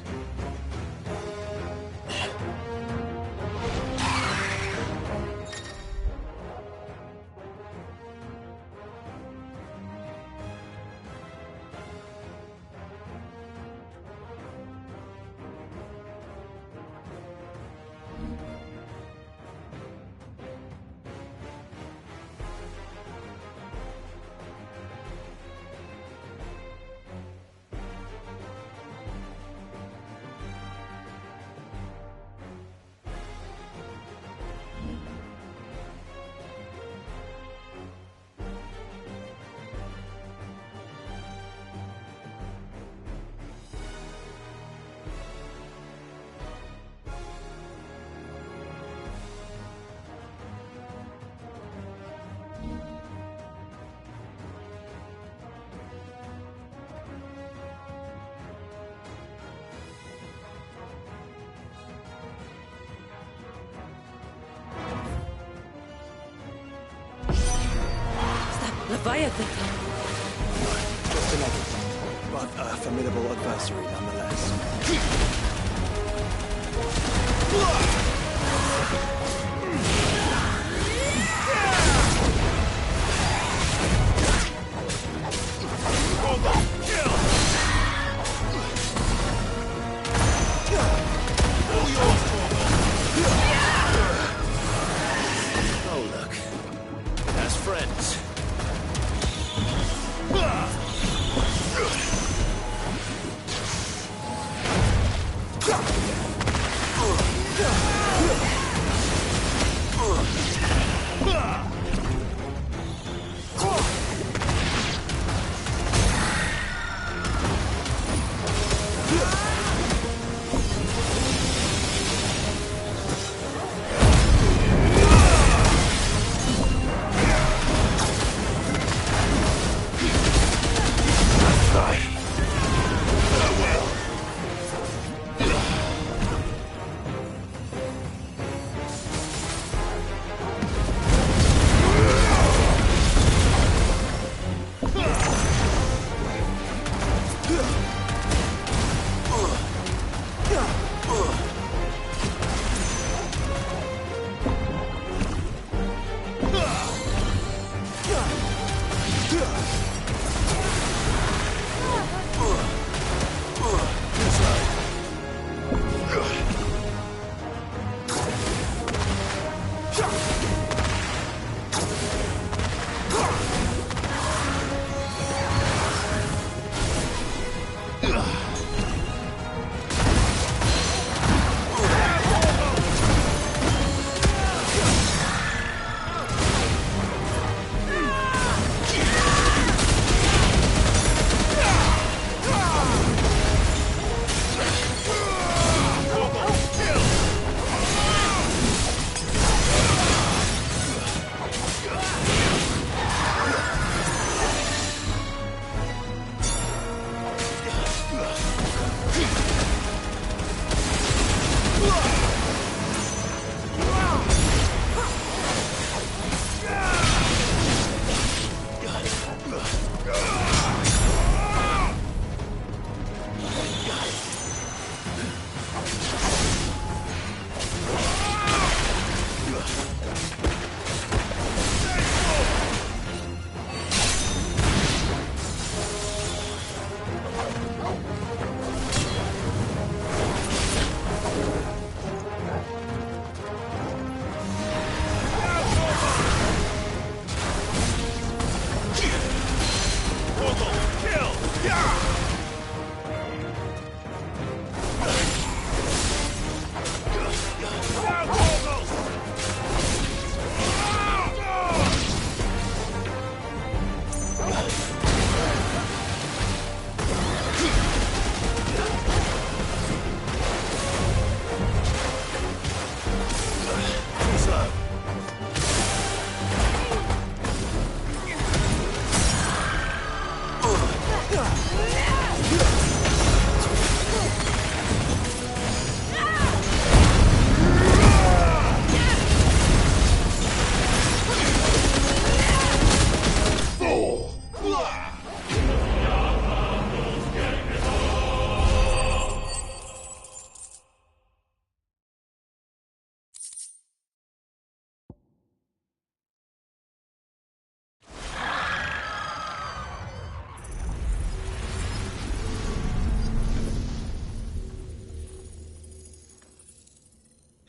Leviathan! Just an egg, but a formidable adversary nonetheless. Oh, look. As friends.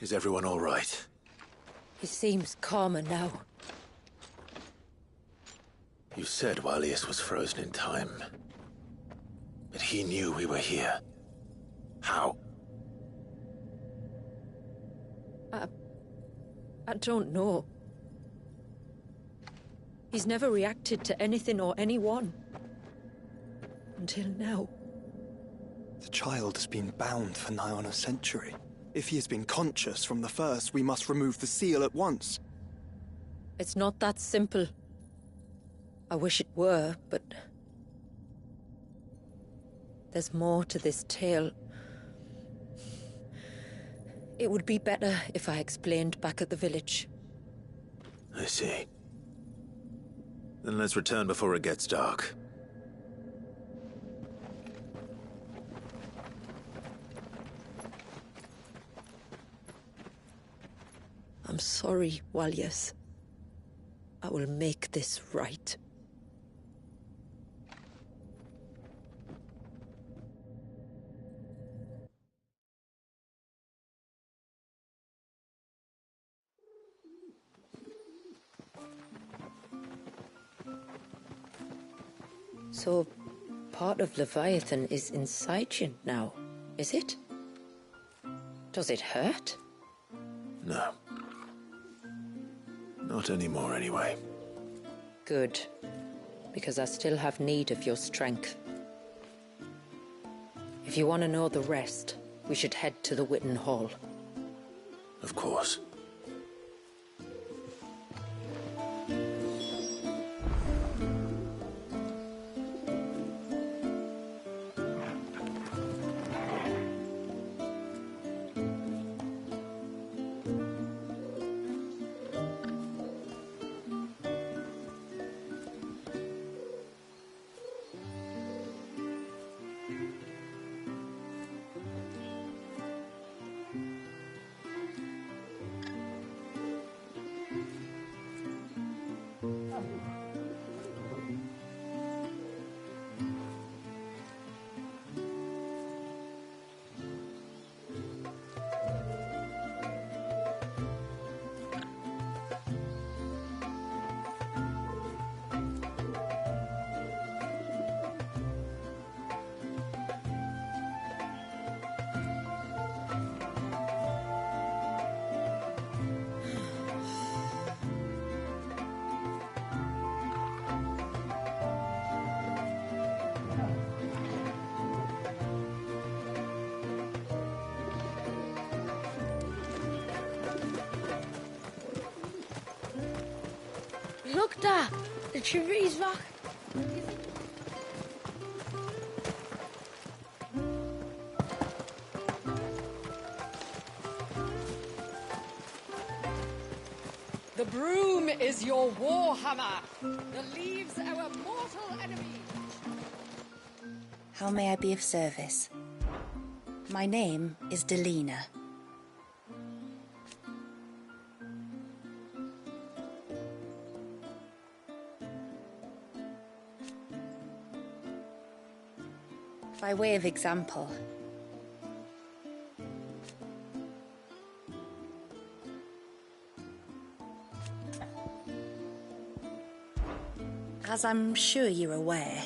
Is everyone all right? He seems calmer now. You said Walius was frozen in time. But he knew we were here. How? I don't know. He's never reacted to anything or anyone. Until now. The child has been bound for nigh on a century. If he has been conscious from the first, we must remove the seal at once. It's not that simple. I wish it were, but... there's more to this tale. It would be better if I explained back at the village. I see. Then let's return before it gets dark. I'm sorry, Walius. I will make this right. So, part of Leviathan is inside you now, is it? Does it hurt? No. Not anymore, anyway. Good. Because I still have need of your strength. If you want to know the rest, we should head to the Witten Hall. Of course. Look there! The Trinity's back! The broom is your warhammer that leaves our mortal enemy. How may I be of service? My name is Delina. By way of example, as I'm sure you're aware,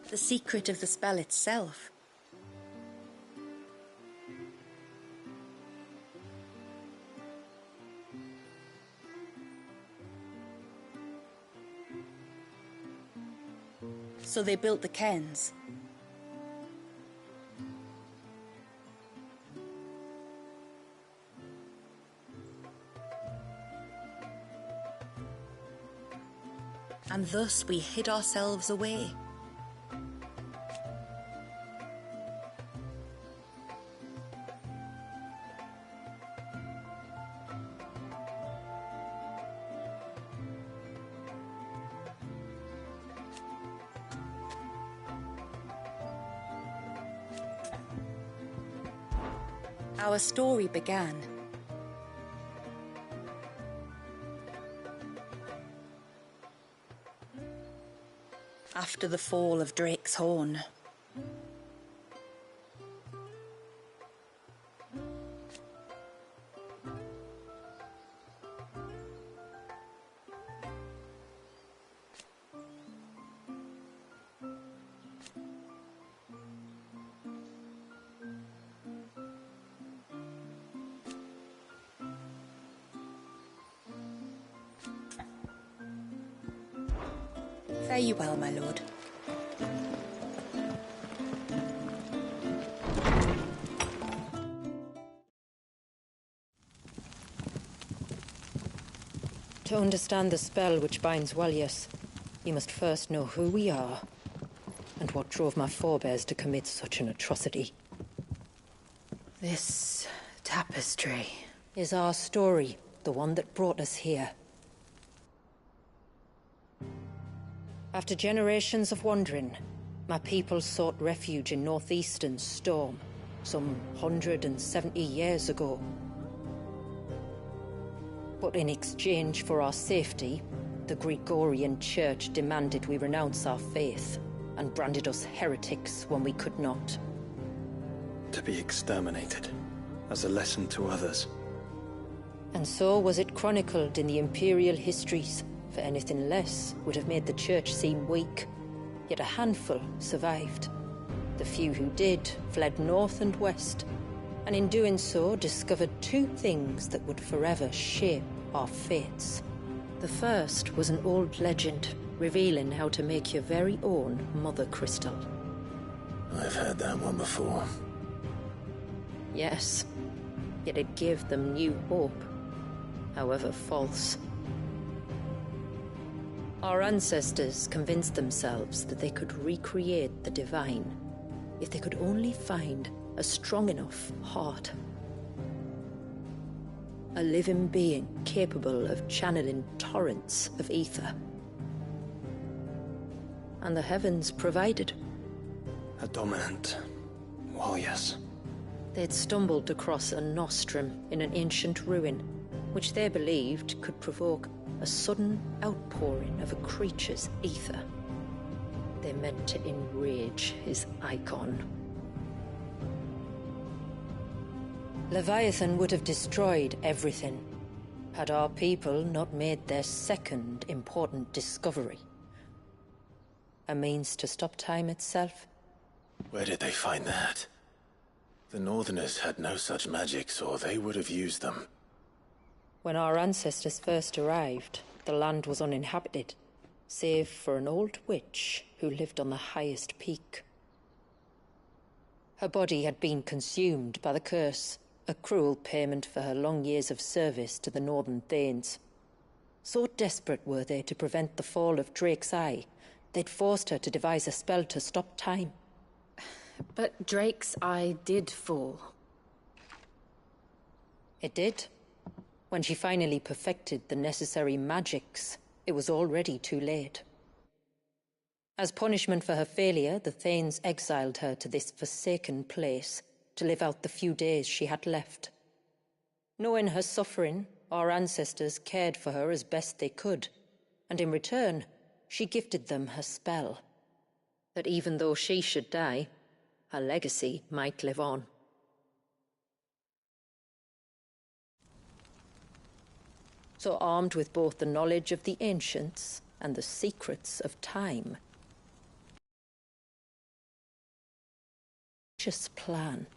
the secret of the spell itself so they built the cairns. And thus we hid ourselves away. Our story began after the fall of Drake's Horn. Fare you well, my lord. To understand the spell which binds Walyas, you must first know who we are, and what drove my forebears to commit such an atrocity. This tapestry is our story, the one that brought us here. After generations of wandering, my people sought refuge in northeastern Storm, some 170 years ago. But in exchange for our safety, the Gregorian Church demanded we renounce our faith, and branded us heretics when we could not. To be exterminated, as a lesson to others. And so was it chronicled in the imperial histories, for anything less would have made the Church seem weak. Yet a handful survived. The few who did fled north and west, and in doing so discovered two things that would forever shape our fates. The first was an old legend, revealing how to make your very own Mother Crystal. I've heard that one before. Yes, yet it gave them new hope, however false. Our ancestors convinced themselves that they could recreate the divine if they could only find a strong enough heart. A living being capable of channeling torrents of ether. And the heavens provided. A dominant. Well, yes. They'd stumbled across a nostrum in an ancient ruin, which they believed could provoke a sudden outpouring of a creature's ether. They meant to enrage his Eikon. Leviathan would have destroyed everything, had our people not made their second important discovery. A means to stop time itself. Where did they find that? The Northerners had no such magics, or they would have used them. When our ancestors first arrived, the land was uninhabited, save for an old witch who lived on the highest peak. Her body had been consumed by the curse, a cruel payment for her long years of service to the Northern Thanes. So desperate were they to prevent the fall of Drake's Eye, they'd forced her to devise a spell to stop time. But Drake's Eye did fall. It did. When she finally perfected the necessary magics, it was already too late. As punishment for her failure, the Thanes exiled her to this forsaken place to live out the few days she had left. Knowing her suffering, our ancestors cared for her as best they could, and in return, she gifted them her spell. That even though she should die, her legacy might live on. So armed with both the knowledge of the ancients and the secrets of time, just plan.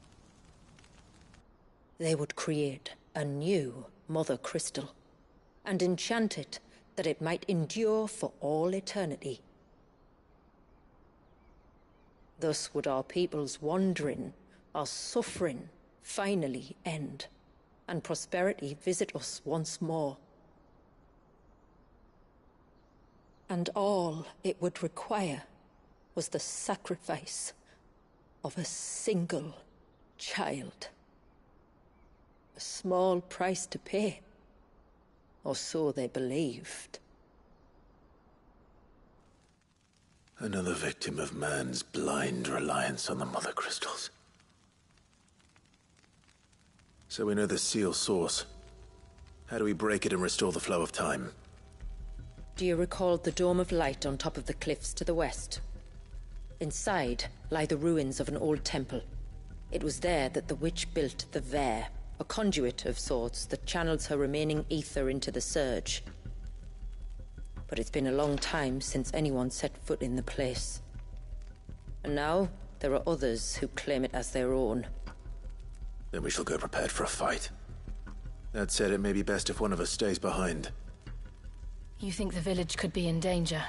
They would create a new Mother Crystal and enchant it that it might endure for all eternity. Thus would our people's wandering, our suffering, finally end, and prosperity visit us once more. And all it would require was the sacrifice of a single child. A small price to pay, or so they believed. Another victim of man's blind reliance on the Mother Crystals. So we know the seal source. How do we break it and restore the flow of time? Do you recall the dome of light on top of the cliffs to the west? Inside lie the ruins of an old temple. It was there that the witch built the Vare, a conduit of sorts that channels her remaining ether into the surge. But it's been a long time since anyone set foot in the place. And now, there are others who claim it as their own. Then we shall go prepared for a fight. That said, it may be best if one of us stays behind. You think the village could be in danger?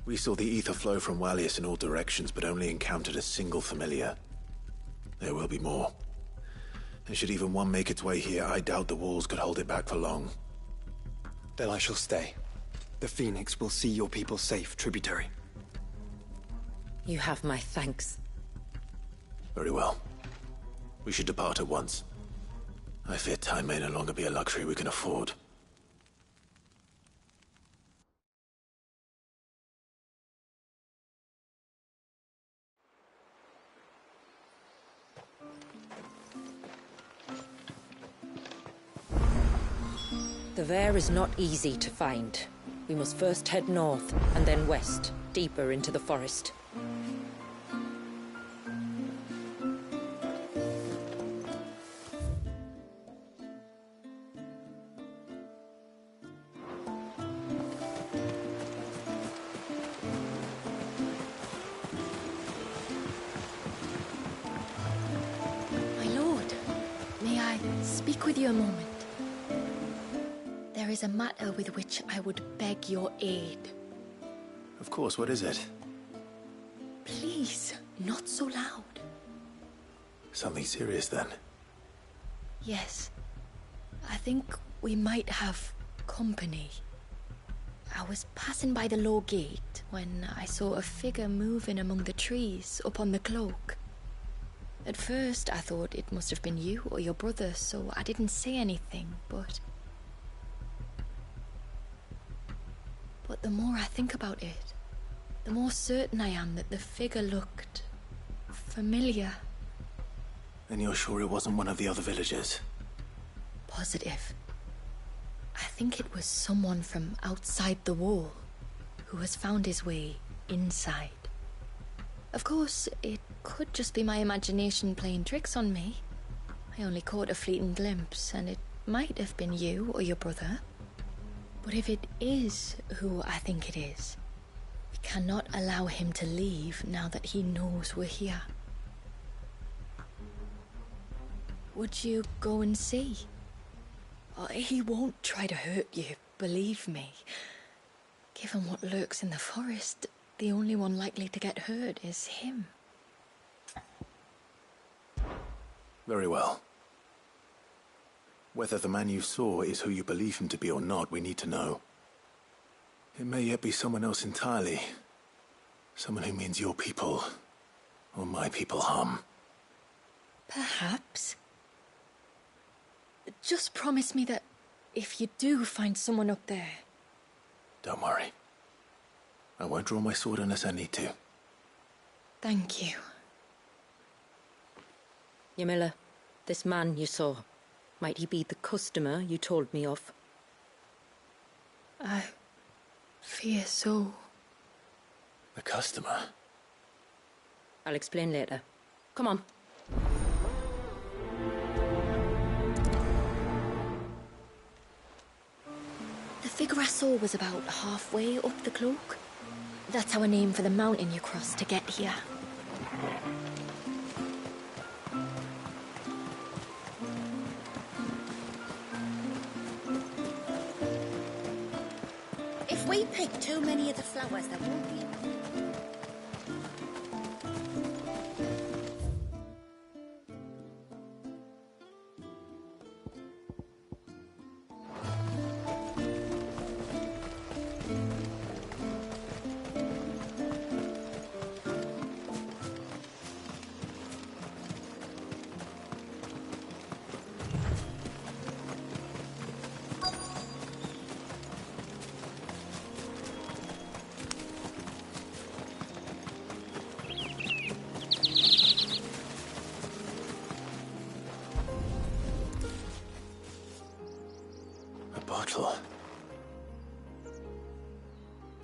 We saw the ether flow from Wallius in all directions, but only encountered a single familiar. There will be more. And should even one make its way here, I doubt the walls could hold it back for long. Then I shall stay. The Phoenix will see your people safe, tributary. You have my thanks. Very well. We should depart at once. I fear time may no longer be a luxury we can afford. The Vare is not easy to find. We must first head north, and then west, deeper into the forest. My lord, may I speak with you a moment? There is a matter with which I would beg your aid. Of course, what is it? Please, not so loud. Something serious, then? Yes. I think we might have company. I was passing by the low gate when I saw a figure moving among the trees up on the cloak. At first, I thought it must have been you or your brother, so I didn't say anything, But the more I think about it, the more certain I am that the figure looked familiar. And you're sure it wasn't one of the other villagers? Positive. I think it was someone from outside the wall who has found his way inside. Of course, it could just be my imagination playing tricks on me. I only caught a fleeting glimpse, and it might have been you or your brother. But if it is who I think it is, we cannot allow him to leave now that he knows we're here. Would you go and see? He won't try to hurt you, believe me. Given what lurks in the forest, the only one likely to get hurt is him. Very well. Whether the man you saw is who you believe him to be or not, we need to know. It may yet be someone else entirely. Someone who means your people, or my people, harm. Perhaps. Just promise me that if you do find someone up there... Don't worry. I won't draw my sword unless I need to. Thank you. Yamila, this man you saw, might he be the customer you told me of? I fear so. The customer? I'll explain later. Come on. The figure I saw was about halfway up the cloak. That's our name for the mountain you crossed to get here. If we pick too many of the flowers, there won't be enough.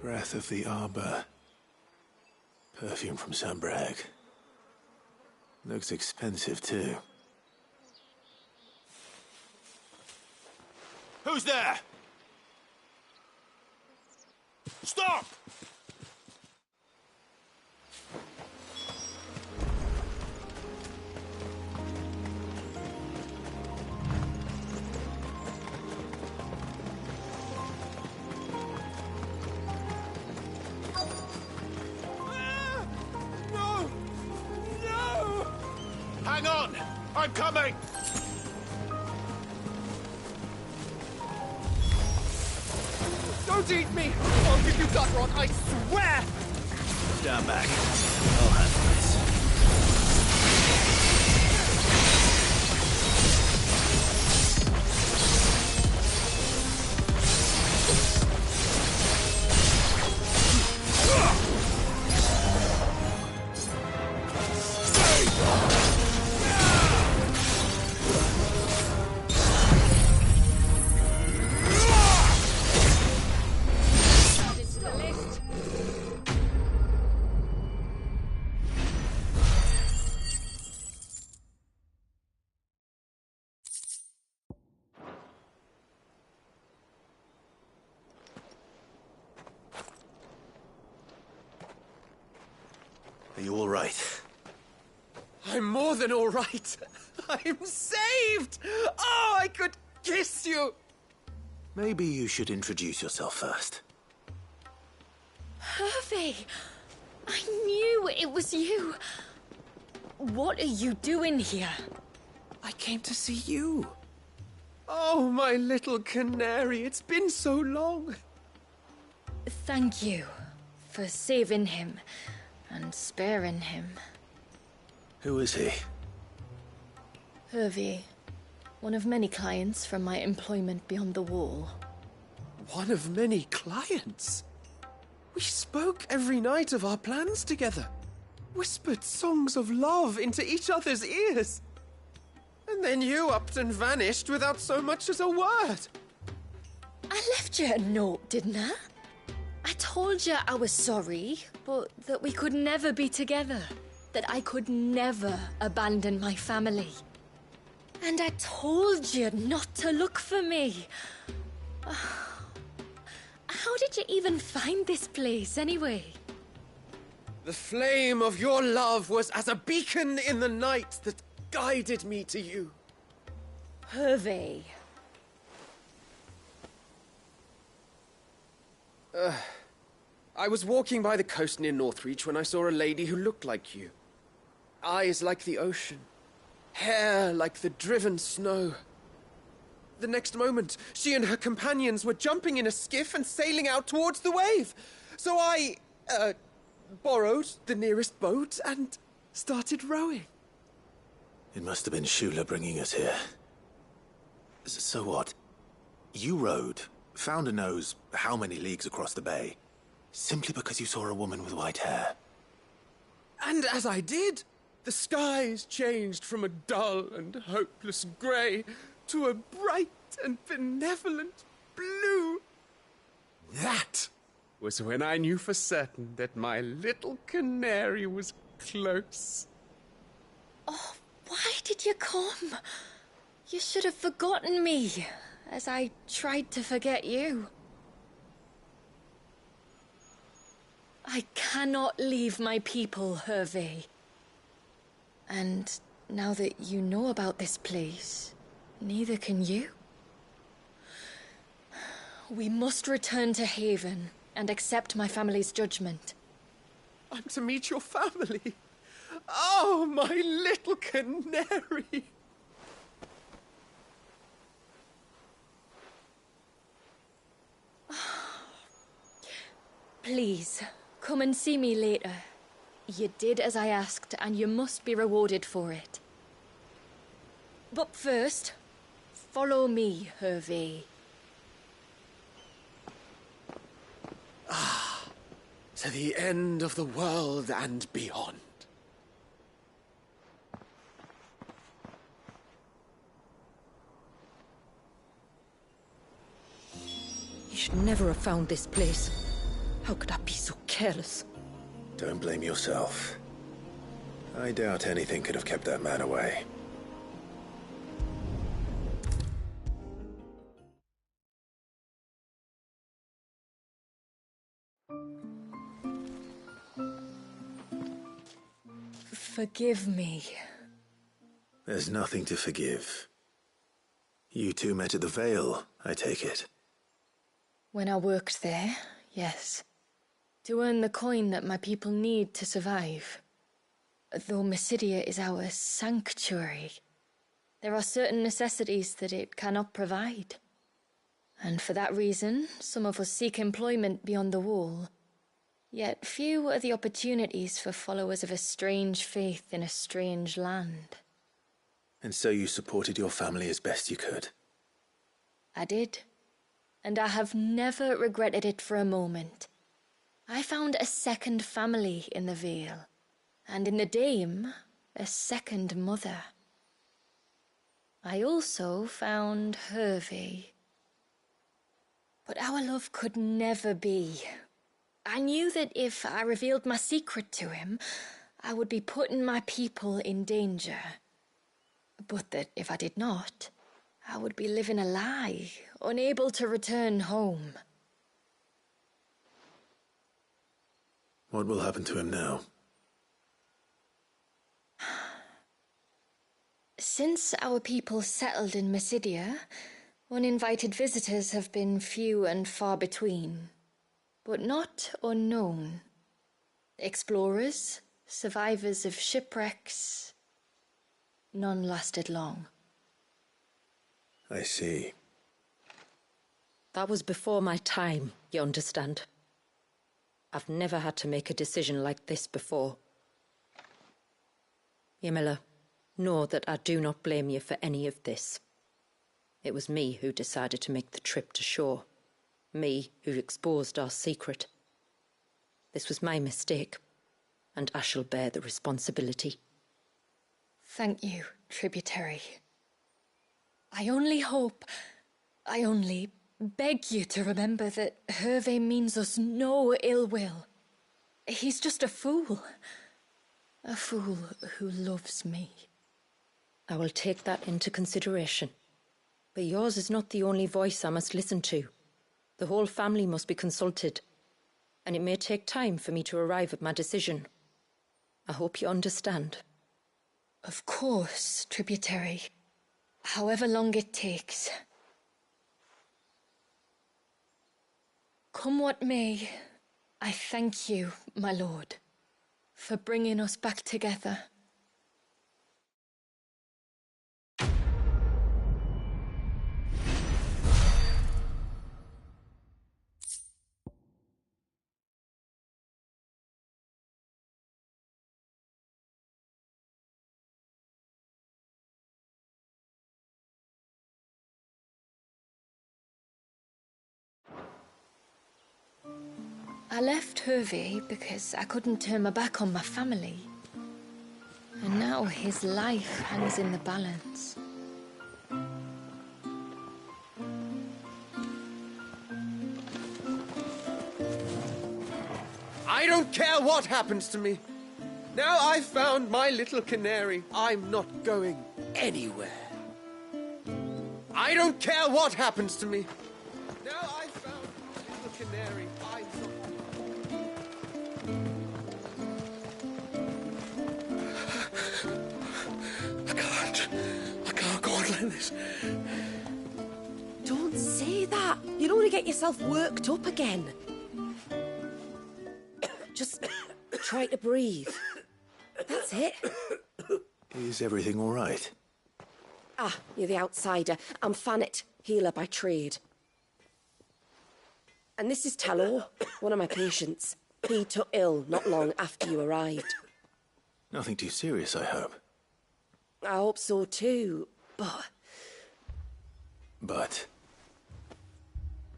Breath of the arbor. Perfume from Sambrag. Looks expensive, too. Who's there? Stop! No! No! Hang on! I'm coming! Don't eat me! I'll give you gut rot, I swear! Stand back. I'll handle this. Are you all right? I'm more than all right. I'm saved! Oh, I could kiss you! Maybe you should introduce yourself first. Hervey! I knew it was you. What are you doing here? I came to see you. Oh, my little canary, it's been so long. Thank you for saving him and sparing him. Who is he? Hervey, one of many clients from my employment beyond the wall. One of many clients? We spoke every night of our plans together. Whispered songs of love into each other's ears. And then you upped and vanished without so much as a word. I left you a note, didn't I? I told you I was sorry, but that we could never be together. That I could never abandon my family. And I told you not to look for me. How did you even find this place, anyway? The flame of your love was as a beacon in the night that guided me to you. Hervey. I was walking by the coast near Northreach when I saw a lady who looked like you. Eyes like the ocean. Hair like the driven snow. The next moment, she and her companions were jumping in a skiff and sailing out towards the wave. So I, borrowed the nearest boat and started rowing. It must have been Shula bringing us here. So what? You rowed, found a nose how many leagues across the bay, simply because you saw a woman with white hair. And as I did, the skies changed from a dull and hopeless grey to a bright and benevolent blue. That was when I knew for certain that my little canary was close. Oh, why did you come? You should have forgotten me, as I tried to forget you. I cannot leave my people, Hervey. And now that you know about this place, neither can you. We must return to Haven and accept my family's judgment. I'm to meet your family. Oh, my little canary. Please, come and see me later. You did as I asked, and you must be rewarded for it. But first, follow me, Hervey. To the end of the world and beyond. You should never have found this place. How could I be so careless? Don't blame yourself. I doubt anything could have kept that man away. Forgive me. There's nothing to forgive. You two met at the Vale, I take it. When I worked there, yes. To earn the coin that my people need to survive. Though Mysidia is our sanctuary, there are certain necessities that it cannot provide. And for that reason, some of us seek employment beyond the wall. Yet few are the opportunities for followers of a strange faith in a strange land. And so you supported your family as best you could? I did. And I have never regretted it for a moment. I found a second family in the Vale, and in the Dame, a second mother. I also found Hervey. But our love could never be. I knew that if I revealed my secret to him, I would be putting my people in danger. But that if I did not, I would be living a lie, unable to return home. What will happen to him now? Since our people settled in Mysidia, uninvited visitors have been few and far between, but not unknown. Explorers, survivors of shipwrecks, none lasted long. I see. That was before my time, you understand? I've never had to make a decision like this before. Ymila, know that I do not blame you for any of this. It was me who decided to make the trip to shore. Me who exposed our secret. This was my mistake, and I shall bear the responsibility. Thank you, tributary. I only beg you to remember that Hervey means us no ill will. He's just a fool. A fool who loves me. I will take that into consideration. But yours is not the only voice I must listen to. The whole family must be consulted, and it may take time for me to arrive at my decision. I hope you understand. Of course, tributary. However long it takes. Come what may, I thank you, my lord, for bringing us back together. I left Hervey because I couldn't turn my back on my family. And now his life hangs in the balance. I don't care what happens to me. Now I've found my little canary, I'm not going anywhere. I don't care what happens to me. Now I've found my little canary, I'm not... I can't go on like this. Don't say that. You'll only get yourself worked up again. Just try to breathe. That's it. Is everything all right? Ah, you're the outsider. I'm Fannet, healer by trade. And this is Talor, one of my patients. He took ill not long after you arrived. Nothing too serious, I hope. I hope so too, But?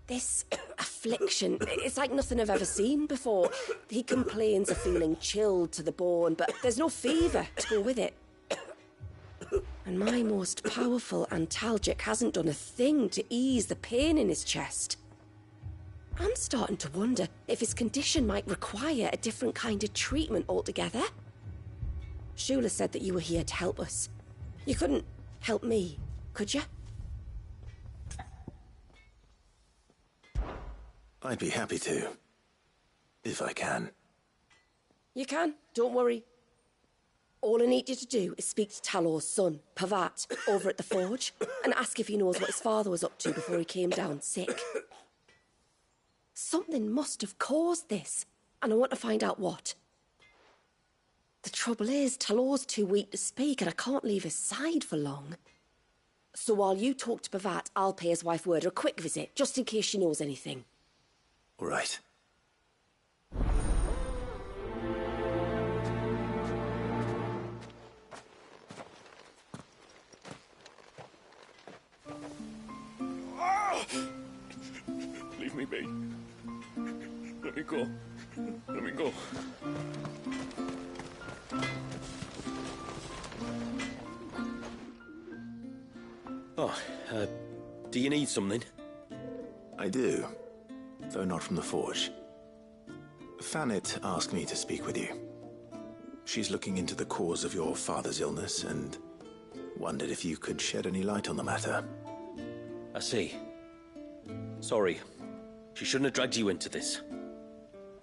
This affliction, it's like nothing I've ever seen before. He complains of feeling chilled to the bone, but there's no fever to go with it. And my most powerful antalgic hasn't done a thing to ease the pain in his chest. I'm starting to wonder if his condition might require a different kind of treatment altogether. Shula said that you were here to help us. You couldn't help me, could you? I'd be happy to. If I can. You can, don't worry. All I need you to do is speak to Talor's son, Pavat, over at the forge, and ask if he knows what his father was up to before he came down sick. Something must have caused this, and I want to find out what. The trouble is, Talor's too weak to speak, and I can't leave his side for long. So while you talk to Pavat, I'll pay his wife word a quick visit, just in case she knows anything. All right. Leave me be. Let me go. Let me go. Oh, do you need something? I do, though not from the forge. Fanit asked me to speak with you. She's looking into the cause of your father's illness and wondered if you could shed any light on the matter. I see. Sorry. She shouldn't have dragged you into this.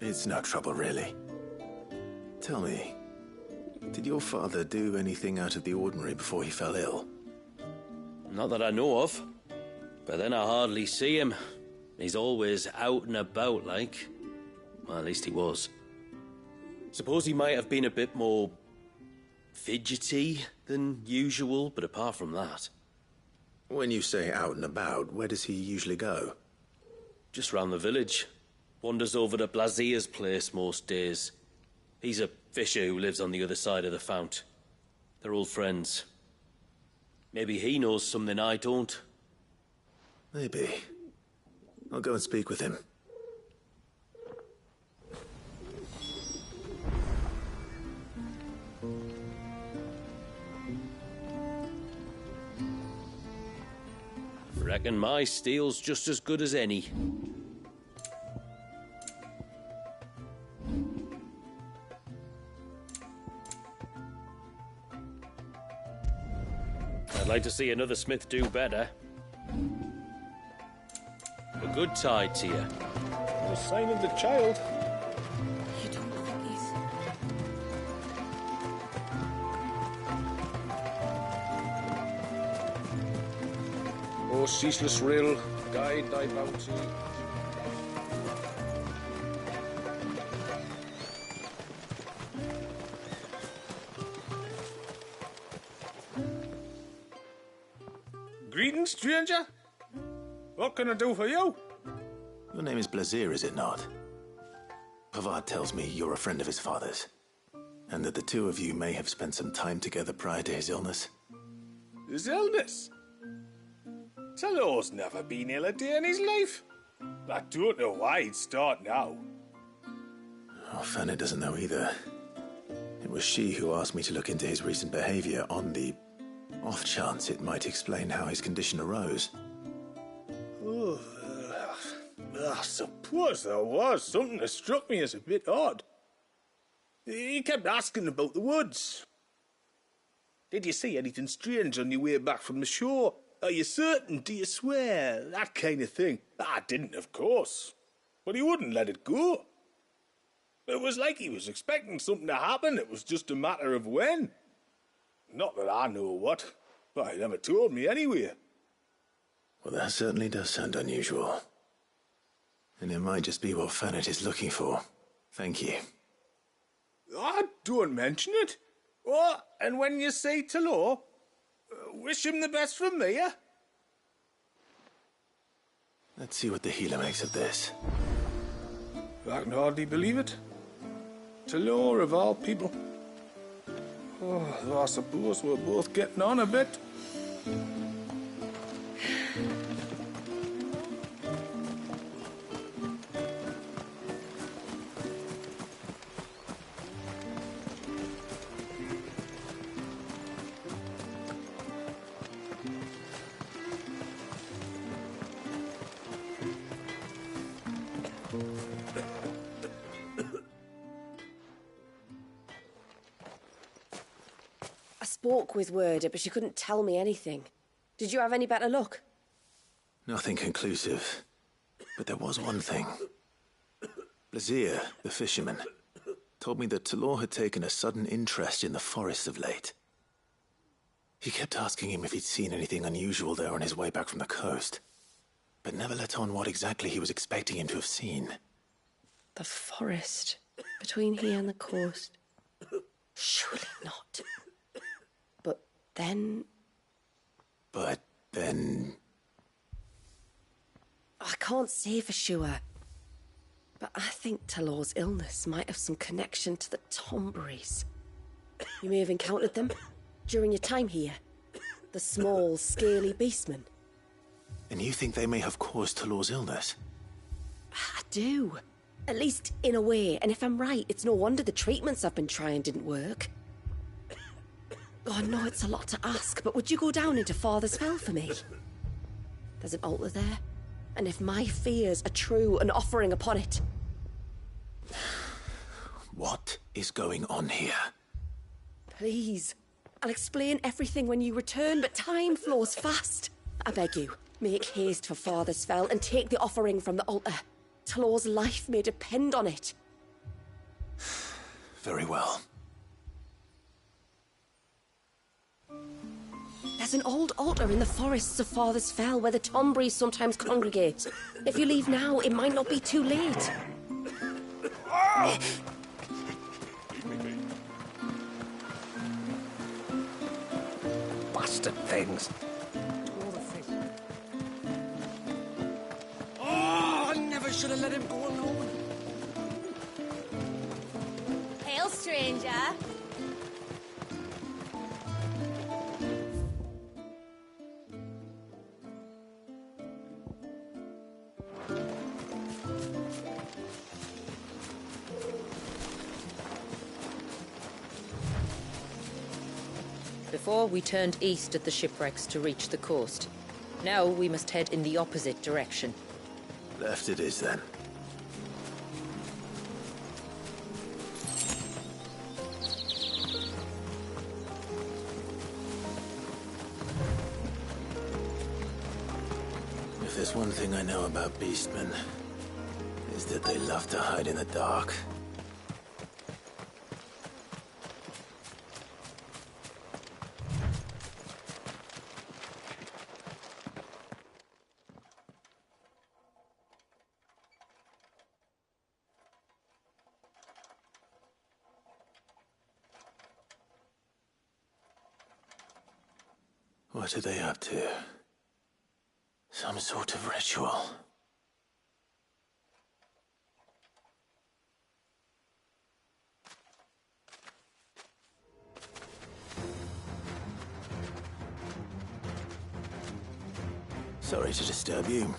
It's no trouble, really. Tell me, did your father do anything out of the ordinary before he fell ill? Not that I know of. But then I hardly see him. He's always out and about, like. Well, at least he was. Suppose he might have been a bit more fidgety than usual, but apart from that... When you say out and about, where does he usually go? Just round the village. Wanders over to Blazier's place most days. He's a fisher who lives on the other side of the fount. They're old friends. Maybe he knows something I don't. Maybe. I'll go and speak with him. Reckon my steel's just as good as any. I'd like to see another smith do better. A good tide to you. No sign of the child. You don't think he's... Oh, ceaseless rill, guide thy bounty. Greetings, stranger. What can I do for you? Your name is Blazier, is it not? Pavad tells me you're a friend of his father's, and that the two of you may have spent some time together prior to his illness. His illness? Talor's never been ill a day in his life. I don't know why he'd start now. Oh, Fanny doesn't know either. It was she who asked me to look into his recent behavior on the off chance it might explain how his condition arose. Oh, I suppose there was something that struck me as a bit odd. He kept asking about the woods. Did you see anything strange on your way back from the shore? Are you certain? Do you swear? That kind of thing. I didn't, of course. But he wouldn't let it go. It was like he was expecting something to happen. It was just a matter of when. Not that I know what, but he never told me anyway. Well, that certainly does sound unusual. And it might just be what Fanit is looking for. Thank you. Oh, don't mention it. Oh, and when you say Talor, wish him the best from me, yeah? Let's see what the healer makes of this. I can hardly believe it. Talor of all people. Oh, though I suppose we're both getting on a bit. spoke with Werder, but she couldn't tell me anything. Did you have any better luck? Nothing conclusive. But there was one thing. Blazir, the fisherman, told me that Talor had taken a sudden interest in the forest of late. He kept asking him if he'd seen anything unusual there on his way back from the coast, but never let on what exactly he was expecting him to have seen. The forest between here and the coast. Surely not. But then... I can't say for sure, but I think Talor's illness might have some connection to the Tomberries. You may have encountered them during your time here. The small, scaly beastmen. And you think they may have caused Talor's illness? I do. At least in a way, and if I'm right, it's no wonder the treatments I've been trying didn't work. Oh, I know it's a lot to ask, but would you go down into Father's Fell for me? There's an altar there, and if my fears are true, an offering upon it. What is going on here? Please. I'll explain everything when you return, but time flows fast. I beg you, make haste for Father's Fell and take the offering from the altar. Talor's life may depend on it. Very well. There's an old altar in the forests of Father's Fell where the Tomberries sometimes congregate. If you leave now, it might not be too late. Bastard things. Oh, I never should have let him go alone. Hail, stranger. Before, we turned east at the shipwrecks to reach the coast. Now we must head in the opposite direction. Left it is, then. If there's one thing I know about beastmen, is that they love to hide in the dark. What are they up to? Some sort of ritual. Sorry to disturb you.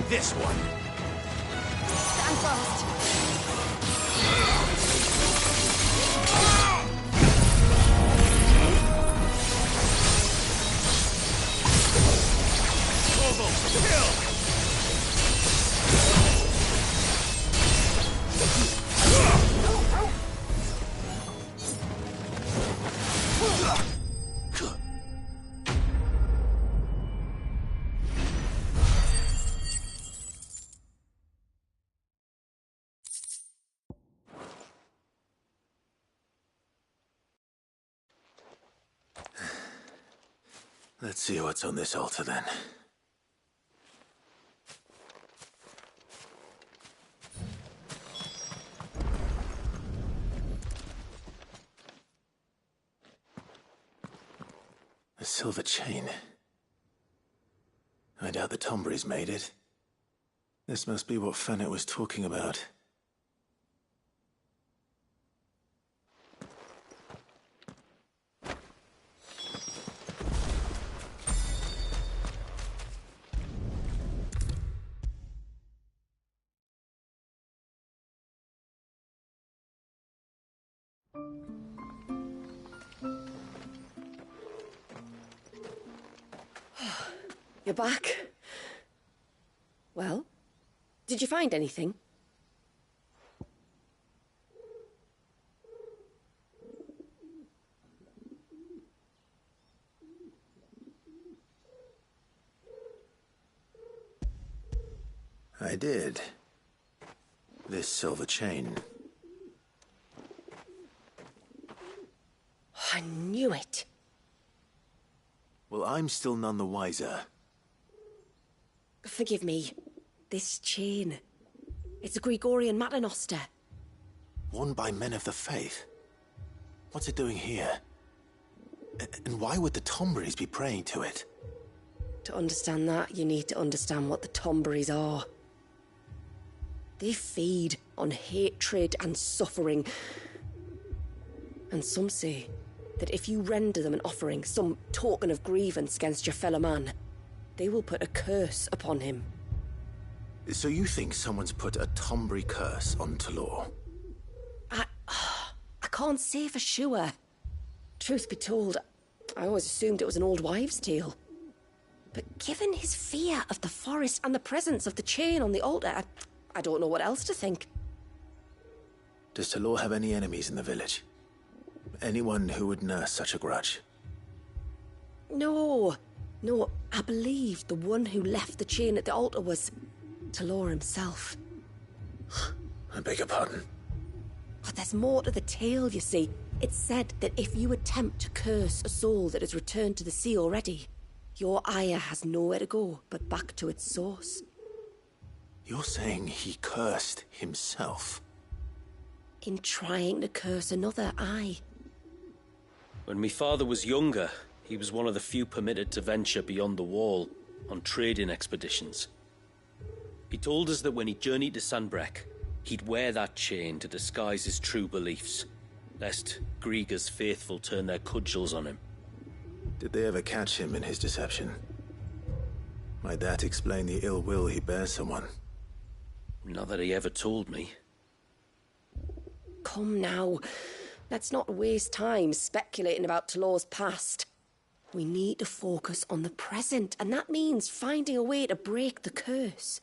This one. Stand fast. Chocobos, kill! Let's see what's on this altar then. A silver chain. I doubt the Tombries made it. This must be what Fennec was talking about. You're back. Well, did you find anything? I did. This silver chain. I knew it. Well, I'm still none the wiser. Forgive me. This chain. It's a Gregorian Maternoster. Worn by men of the faith. What's it doing here? And why would the Tombries be praying to it? To understand that, you need to understand what the Tombries are. They feed on hatred and suffering. And some say that if you render them an offering, some token of grievance against your fellow man, they will put a curse upon him. So you think someone's put a Tombry curse on Talor? I can't say for sure. Truth be told, I always assumed it was an old wives' tale. But given his fear of the forest and the presence of the chain on the altar, I don't know what else to think. Does Talor have any enemies in the village? Anyone who would nurse such a grudge? No, I believe the one who left the chain at the altar was Talor himself. I beg your pardon? But there's more to the tale, you see. It's said that if you attempt to curse a soul that has returned to the sea already, your ire has nowhere to go but back to its source. You're saying he cursed himself? In trying to curse another, aye. When my father was younger, he was one of the few permitted to venture beyond the wall on trading expeditions. He told us that when he journeyed to Sanbreque, he'd wear that chain to disguise his true beliefs, lest Griega's faithful turn their cudgels on him. Did they ever catch him in his deception? Might that explain the ill will he bears someone? Not that he ever told me. Come now. Let's not waste time speculating about Talor's past. We need to focus on the present, and that means finding a way to break the curse.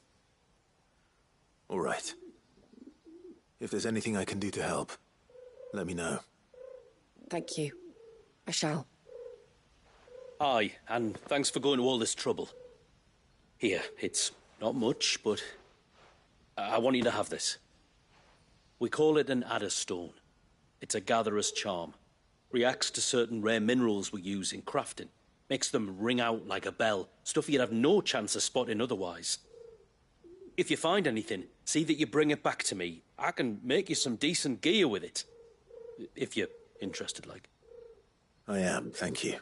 All right. If there's anything I can do to help, let me know. Thank you. I shall. Aye, and thanks for going to all this trouble. Here, it's not much, but I want you to have this. We call it an adder stone. It's a gatherer's charm. Reacts to certain rare minerals we use in crafting. Makes them ring out like a bell. Stuff you'd have no chance of spotting otherwise. If you find anything, see that you bring it back to me. I can make you some decent gear with it. If you're interested, like. I am, thank you.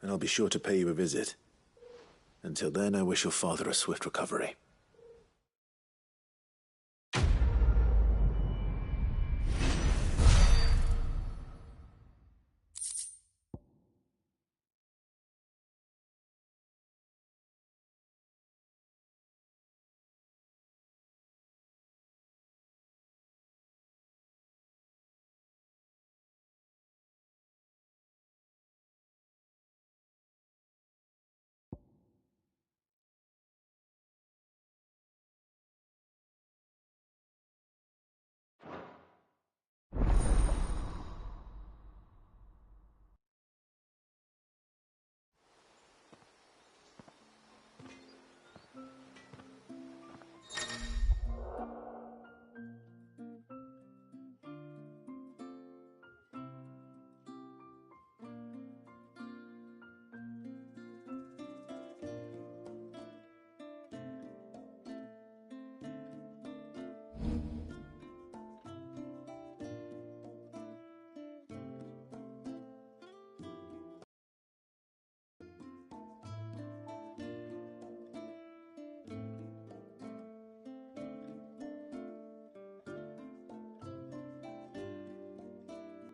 And I'll be sure to pay you a visit. Until then, I wish your father a swift recovery.